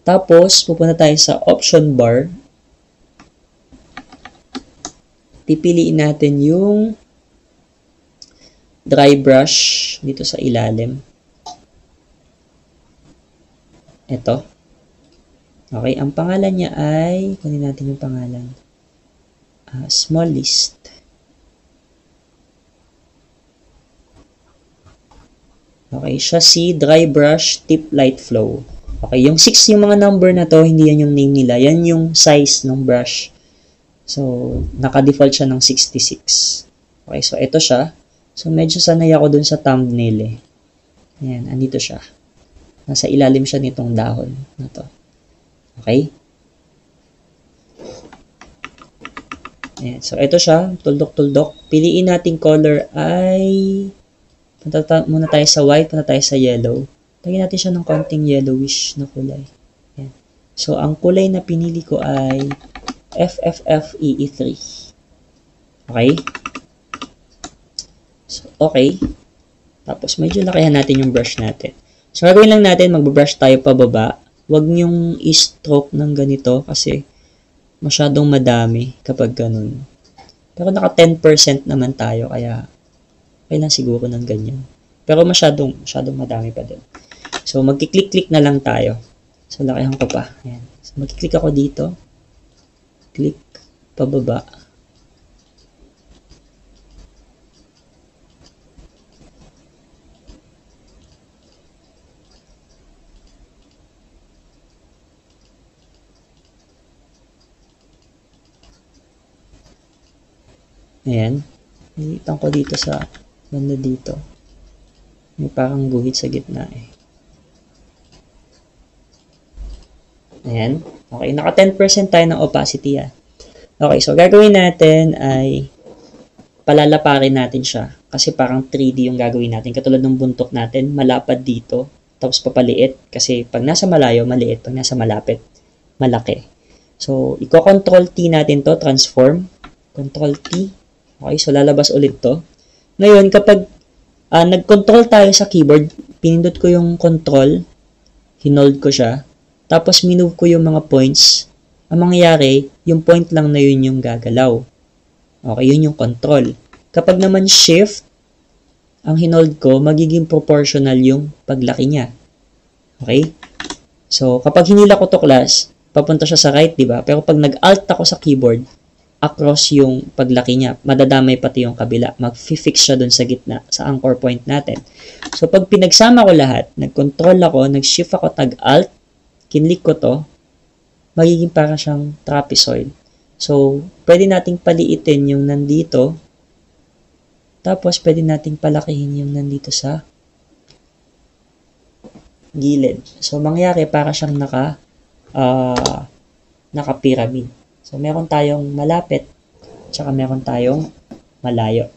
Tapos, pupunta tayo sa option bar. Pipiliin natin yung dry brush dito sa ilalim. Ito. Okay, ang pangalan niya ay, kunin natin yung pangalan. Small list. Okay, siya si dry brush tip light flow. Okay, yung 6 yung mga number na to, hindi yan yung name nila. Yan yung size ng brush. So, naka-default siya ng 66. Okay, so ito siya. So, medyo sanay ako dun sa thumbnail eh. Ayan, andito siya. Nasa ilalim siya nitong dahon na to. Okay? Ayan, so ito siya. Tuldok-tuldok. Piliin nating color ay... Punta muna tayo sa white, punta tayo sa yellow. Lagyan natin siya ng konting yellowish na kulay. Ayan. So, ang kulay na pinili ko ay FFFEE3. Okay? So, okay. Tapos, medyo lakihan natin yung brush natin. So, gagawin lang natin, magbabrush tayo pababa. Huwag niyong i-stroke ng ganito kasi masyadong madami kapag ganun. Pero naka 10% naman tayo, kaya okay lang siguro ng ganyan. Pero masyadong madami pa din. So, magkiklik-click na lang tayo. So, lakihan ko pa. Ayan. So, magkiklik ako dito. Click, pababa. Ayan. Nilitan ko dito sa banda dito. May parang guhit sa gitna eh. Ayan. Okay, naka 10% tayo ng opacity ah. Okay, so gagawin natin ay palalaparin natin siya. Kasi parang 3D yung gagawin natin. Katulad ng buntok natin, malapad dito. Tapos papaliit. Kasi pag nasa malayo, maliit. Pag nasa malapit, malaki. So, i-control T natin to, transform. Control T. Okay, so lalabas ulit to. Ngayon, kapag nag-control tayo sa keyboard, pinindot ko yung control, hinold ko siya, tapos minove ko yung mga points. Ang mangyayari, yung point lang na yun yung gagalaw. Okay, yun yung control. Kapag naman shift, ang hinold ko, magiging proportional yung paglaki niya. Okay? So, kapag hinila ko to class, papunta siya sa right, di ba? Pero pag nag-alt ako sa keyboard, across yung paglaki niya, madadamay pati yung kabila. Mag-fix siya dun sa gitna, sa anchor point natin. So, pag pinagsama ko lahat, nag-control ako, nag-shift ako, tag-alt, kinlik ko to, magiging para siyang trapezoid. So, pwede nating paliitin yung nandito, tapos pwede nating palakihin yung nandito sa gilid. So, mangyari para siyang naka-pyramid. So, meron tayong malapit, tsaka meron tayong malayo.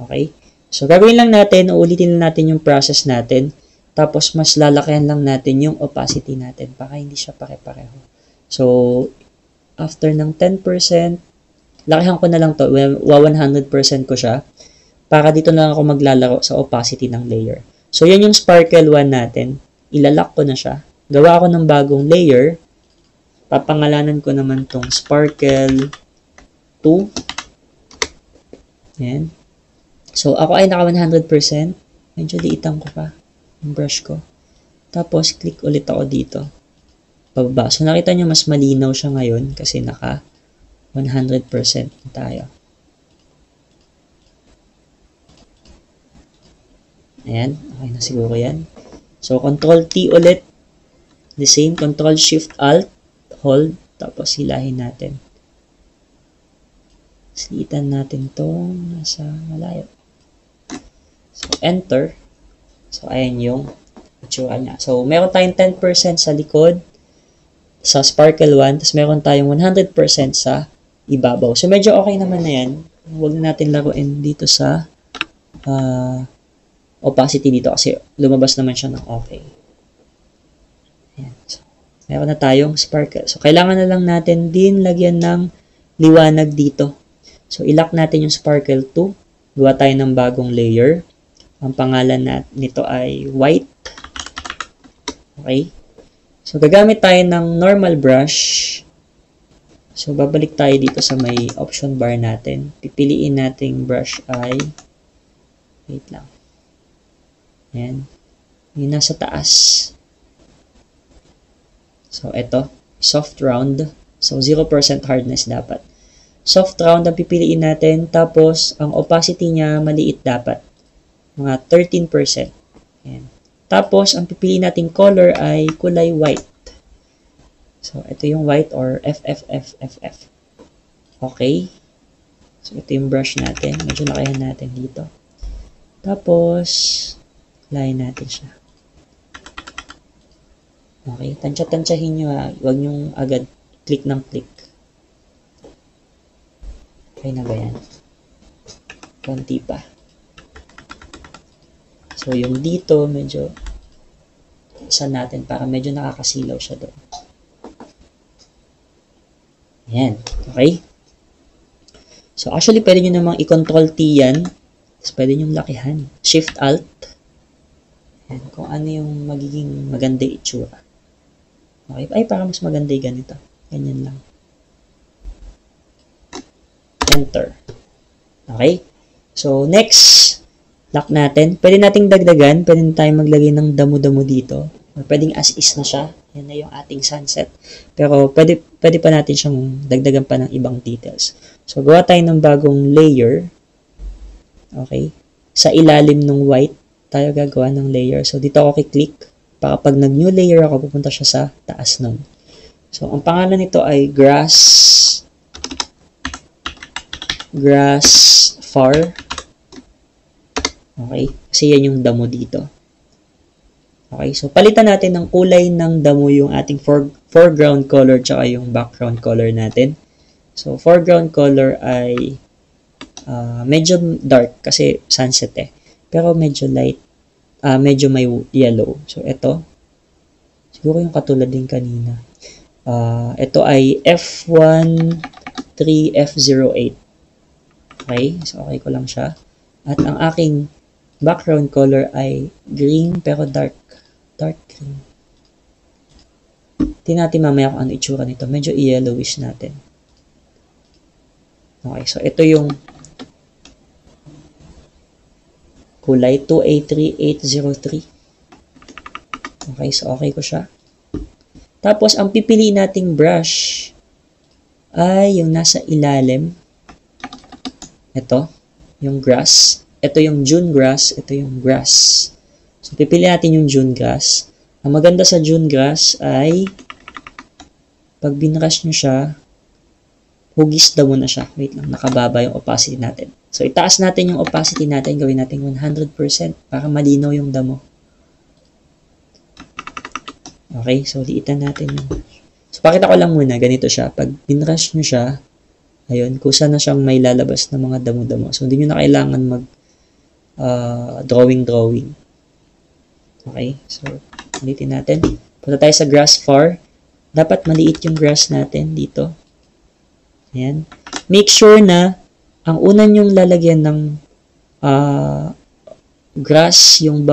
Okay? So, gagawin lang natin, uulitin lang natin yung process natin, tapos mas lalakihan lang natin yung opacity natin para hindi siya pare-pareho. So, after ng 10%, lakihan ko na lang to, 100% ko siya, para dito na lang ako maglalaro sa opacity ng layer. So, yan yung sparkle 1 natin. Ilalak ko na siya. Gawa ako ng bagong layer. Papangalanan ko naman tong sparkle 2. Yan. So, ako ay naka 100%. Medyo liitan ko pa yung brush ko. Tapos, click ulit ako dito. Pababa. So, nakita nyo mas malinaw siya ngayon kasi naka 100% tayo. Ayan. Okay na siguro yan. So, Control T ulit. The same. Control Shift Alt. Hold. Tapos, hilahin natin. Slitan natin itong nasa malayo. So, Enter. So, ayan yung itsura niya. So, meron tayong 10% sa likod, sa Sparkle 1, tapos meron tayong 100% sa ibabaw. So, medyo okay naman na yan. Huwag na natin laruin dito sa opacity dito kasi lumabas naman siya ng okay. Ayan. So, meron na tayong sparkle. So, kailangan na lang natin din lagyan ng liwanag dito. So, ilock natin yung sparkle 2. Gawa tayo ng bagong layer. Ang pangalan nito ay white. Okay. So, gagamit tayo ng normal brush. So, babalik tayo dito sa may option bar natin. Pipiliin nating brush ay, wait lang. Ayan. Yung nasa taas. So, ito. Soft round. So, 0% hardness dapat. Soft round ang pipiliin natin. Tapos, ang opacity niya maliit dapat. Mga 13%. Ayan. Tapos, ang pipiliin nating color ay kulay white. So, ito yung white or FFFFF. Okay. So, ito yung brush natin. Medyo lakayan natin dito. Tapos, layan natin siya. Okay. Tansya-tansyahin nyo ha. Huwag nyo agad click ng click. Okay na ba yan? Konti pa. So, yung dito, medyo isa natin para medyo nakakasilaw siya doon. Ayan. Okay? So, actually, pwede nyo namang i-control T yan. Tapos, pwede nyo lakihan. Shift-Alt. Ayan. Kung ano yung magiging maganda itsura. Okay? Ay, para mas maganda yung ganito. Ganyan lang. Enter. Okay? So, next, lock natin. Pwede nating dagdagan. Pwede tayong maglagay ng damo-damo dito. Or pwedeng as is na siya. Yan na yung ating sunset. Pero pwede pa natin siyang dagdagan pa ng ibang details. So, gawa tayo ng bagong layer. Okay? Sa ilalim ng white, tayo gagawa ng layer. So, dito ako kiklik. Para pag nag-new layer ako, pupunta siya sa taas nun. So, ang pangalan nito ay grass far. Okay? Kasi yan yung damo dito. Okay, so palitan natin ng kulay ng damo yung ating foreground color tsaka yung background color natin. So, foreground color ay medyo dark kasi sunset eh. Pero medyo light, medyo may yellow. So, ito. Siguro yung katulad din kanina. Ito ay F13F08. Okay, so okay ko lang siya. At ang aking background color ay green pero dark green. Tingnan natin mamaya kung ano itsura nito. Medyo yellowish natin. Okay, so ito yung kulay 283803. Okay, so okay ko siya. Tapos, ang pipiliin nating brush ay yung nasa ilalim. Ito, yung grass. Ito yung June grass. Ito yung grass. So, pipili natin yung June grass. Ang maganda sa June grass ay pag binrush nyo siya, hugis daw na siya. Wait lang, nakababa yung opacity natin. So, itaas natin yung opacity natin. Gawin natin 100% para malinaw yung damo. Okay, so liitan natin yung... So, pakita ko lang muna. Ganito siya. Pag binrush nyo siya, ayun, kusa na siyang may lalabas na mga damo-damo. So, hindi nyo na kailangan mag drawing. Okay, so, ulitin natin. Punta tayo sa grass far. Dapat maliit yung grass natin dito. Ayan. Make sure na ang una nyong lalagyan ng grass, yung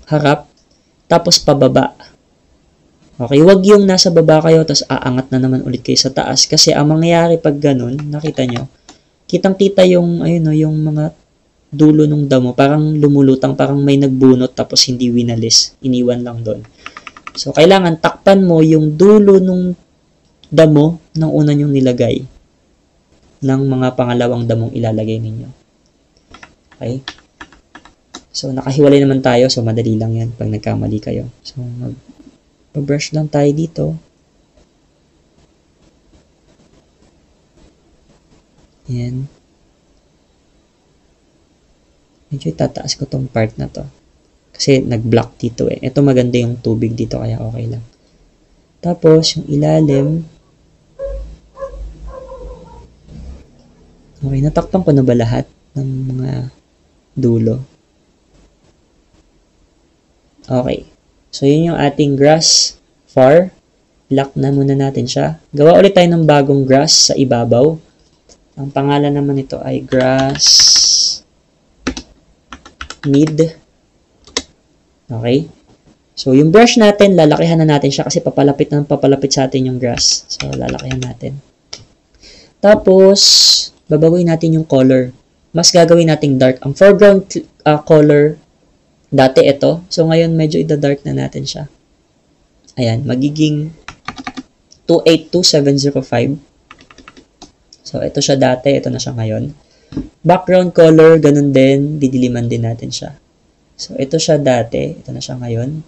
harap, tapos pababa. Okay, wag yung nasa baba kayo, tapos aangat na naman ulit kayo sa taas. Kasi ang mangyayari pag ganun, nakita nyo, kitang-kita yung, ayun, yung mga dulo ng damo, parang lumulutang, parang may nagbunot tapos hindi winalis, iniwan lang doon. So, kailangan takpan mo yung dulo ng damo ng una nyong nilagay ng mga pangalawang damong ilalagay ninyo. Okay? So, nakahiwalay naman tayo, so madali lang yan pag nagkamali kayo. So, mag-brush lang tayo dito. Yan. Medyo itataas ko tong part na to. Kasi nag-block dito eh. Ito maganda yung tubig dito kaya okay lang. Tapos, yung ilalim. Okay, natakpan ko na ba lahat ng mga dulo? Okay. So, yun yung ating grass far. Lock na muna natin siya. Gawa ulit tayo ng bagong grass sa ibabaw. Ang pangalan naman nito ay grass mid. Okay? So, yung brush natin, lalakihan na natin siya kasi papalapit sa atin yung grass. So, lalakihan natin. Tapos, babaguhin natin yung color. Mas gagawin nating dark. Ang foreground color, dati ito. So, ngayon, medyo ida-dark na natin siya. Ayan, magiging 282705. So, ito siya dati. Ito na siya ngayon. Background color, ganun din. Didiliman din natin siya. So, ito siya dati. Ito na siya ngayon.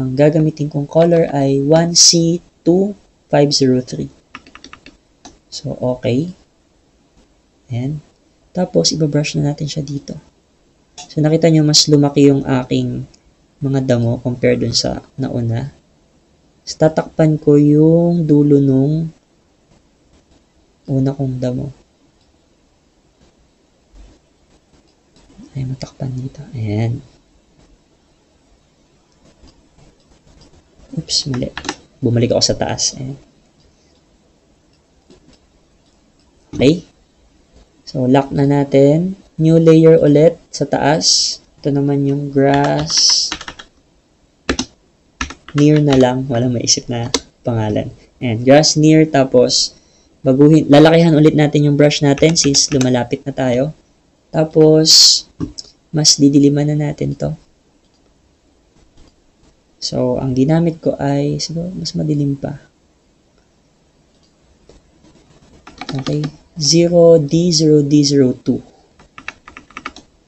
Ang gagamitin kong color ay 1C2503. So, okay. Ayan. Tapos, ibabrush na natin siya dito. So, nakita nyo, mas lumaki yung aking mga damo compared dun sa nauna. So, tatakpan ko yung dulo nung una kong damo. Ay, matakpan dito. Ayan. Oops, mali. Bumalik ako sa taas. Ayan. Okay. So, lock na natin. New layer ulit sa taas. Ito naman yung grass. Near na lang. Walang maisip na pangalan. Ayan. Grass near. Tapos, lalakihan ulit natin yung brush natin since lumalapit na tayo. Tapos, mas didiliman na natin to. So, ang ginamit ko ay, siguro, mas madilim pa. Okay. 0D0D02.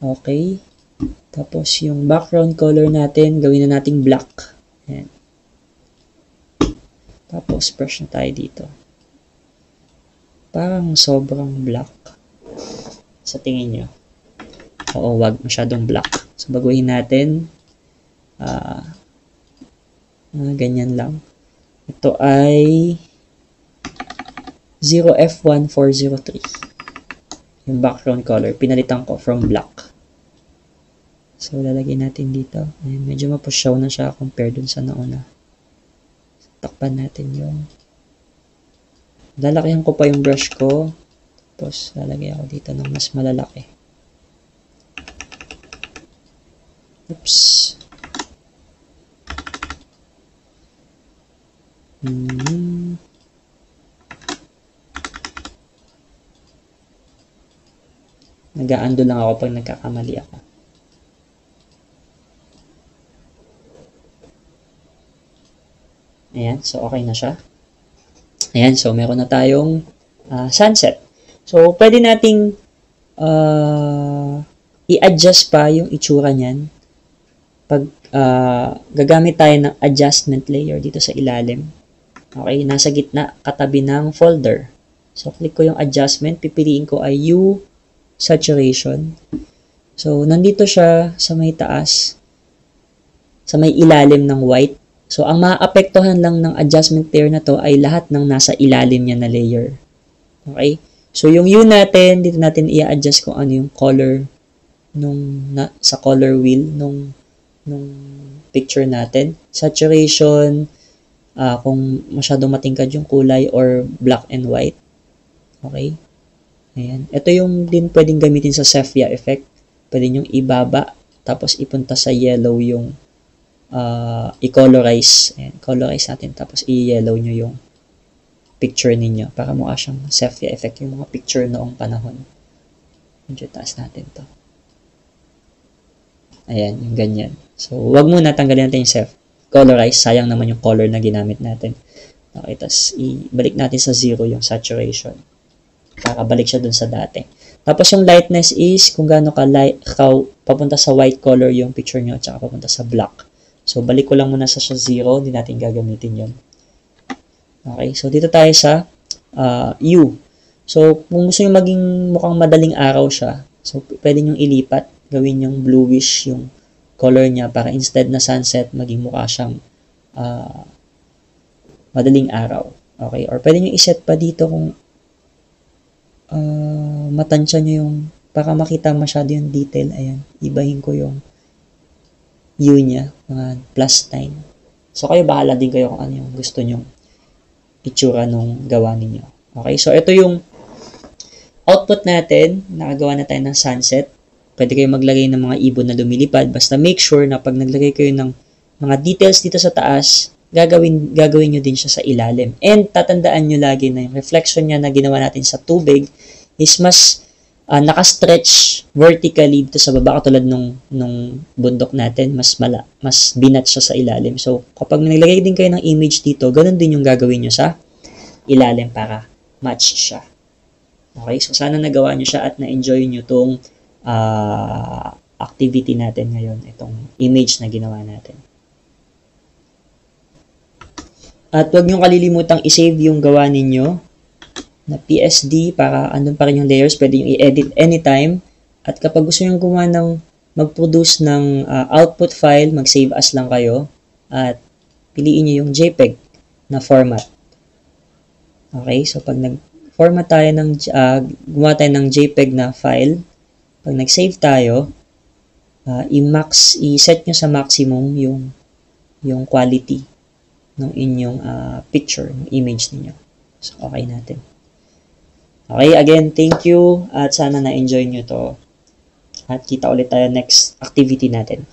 Okay. Tapos, yung background color natin, gawin na nating black. Ayan. Tapos, brush na tayo dito. Parang sobrang black. Sa tingin nyo. Oo, wag masyadong black. So, baguhin natin. Ganyan lang. Ito ay 0F1403. Yung background color. Pinalitan ko from black. So, lalagay natin dito. Ayan, medyo mapusyaw na siya compared dun sa nauna. Takpan natin yung lalakihan ko pa yung brush ko. Tapos, lalagay ako dito ng mas malalaki. Oops. Nag-aando lang ako pag nagkakamali ako. Ayan, so okay na siya. Ayan, so meron na tayong sunset. So, pwede nating i-adjust pa yung itsura niyan. Pag gagamit tayo ng adjustment layer dito sa ilalim. Okay, nasa gitna, katabi ng folder. So, click ko yung adjustment. Pipiliin ko ay Hue Saturation. So, nandito siya sa may taas. Sa may ilalim ng white. So, ang maapektuhan lang ng adjustment layer na to ay lahat ng nasa ilalim niya na layer. Okay? So, yung hue natin, dito natin i-adjust kung ano yung color sa color wheel nung picture natin. Saturation, kung masyadong matingkad yung kulay or black and white. Okay? Ayan. Ito yung din pwedeng gamitin sa sepia effect. Pwede nyo ibaba, tapos ipunta sa yellow yung i-colorize. Ayan. Colorize natin, tapos i-yellow nyo yung picture ninyo para mukha siyang sepia effect yung mga picture noong panahon. Medyo taas natin to. Ayan, yung ganyan. So, wag muna tanggalin natin yung colorize. Sayang naman yung color na ginamit natin. Okay, tapos ibalik natin sa 0 yung saturation. Kakabalik siya dun sa dati. Tapos yung lightness is kung gaano ka papunta sa white color yung picture nyo at saka papunta sa black. So, balik ko lang muna sa 0. Hindi natin gagamitin yun. Okay, so dito tayo sa hue. So, kung gusto nyo maging mukhang madaling araw siya, so pwede nyo ilipat. Gawin yung bluish yung color niya para instead na sunset, maging mukha siyang madaling araw. Okay? Or pwede nyo iset pa dito kung matansya nyo yung, para makita masyado yung detail. Ayan, ibahin ko yung hue niya, mga +9. So, kayo bahala din kayo kung ano yung gusto nyo itsura nung gawa ninyo. Okay? So, ito yung output natin. Nakagawa na tayo ng sunset. Pwede kayo maglagay ng mga ibon na lumilipad. Basta make sure na pag naglagay kayo ng mga details dito sa taas, gagawin nyo din siya sa ilalim. And tatandaan nyo lagi na yung reflection niya na ginawa natin sa tubig is mas naka-stretch vertically dito sa baba katulad nung bundok natin, mas binat siya sa ilalim. So, kapag naglagay din kayo ng image dito, ganun din yung gagawin nyo sa ilalim para match siya. Okay? So, sana nagawa nyo siya at na-enjoy nyo tong activity natin ngayon, itong image na ginawa natin. At huwag nyo kalilimutang i-save yung gawa ninyo na PSD para andun pa rin yung layers. Pwede nyo i-edit anytime. At kapag gusto nyo gumawa ng mag-produce ng output file, mag-save as lang kayo at piliin nyo yung JPEG na format. Okay? So, pag nag-format tayo gumawa tayo ng JPEG na file, pag nag-save tayo, i-set nyo sa maximum yung quality ng inyong picture, ng image niyo. So, okay natin. Okay, again, thank you at sana na-enjoy nyo to. At kita ulit tayo next activity natin.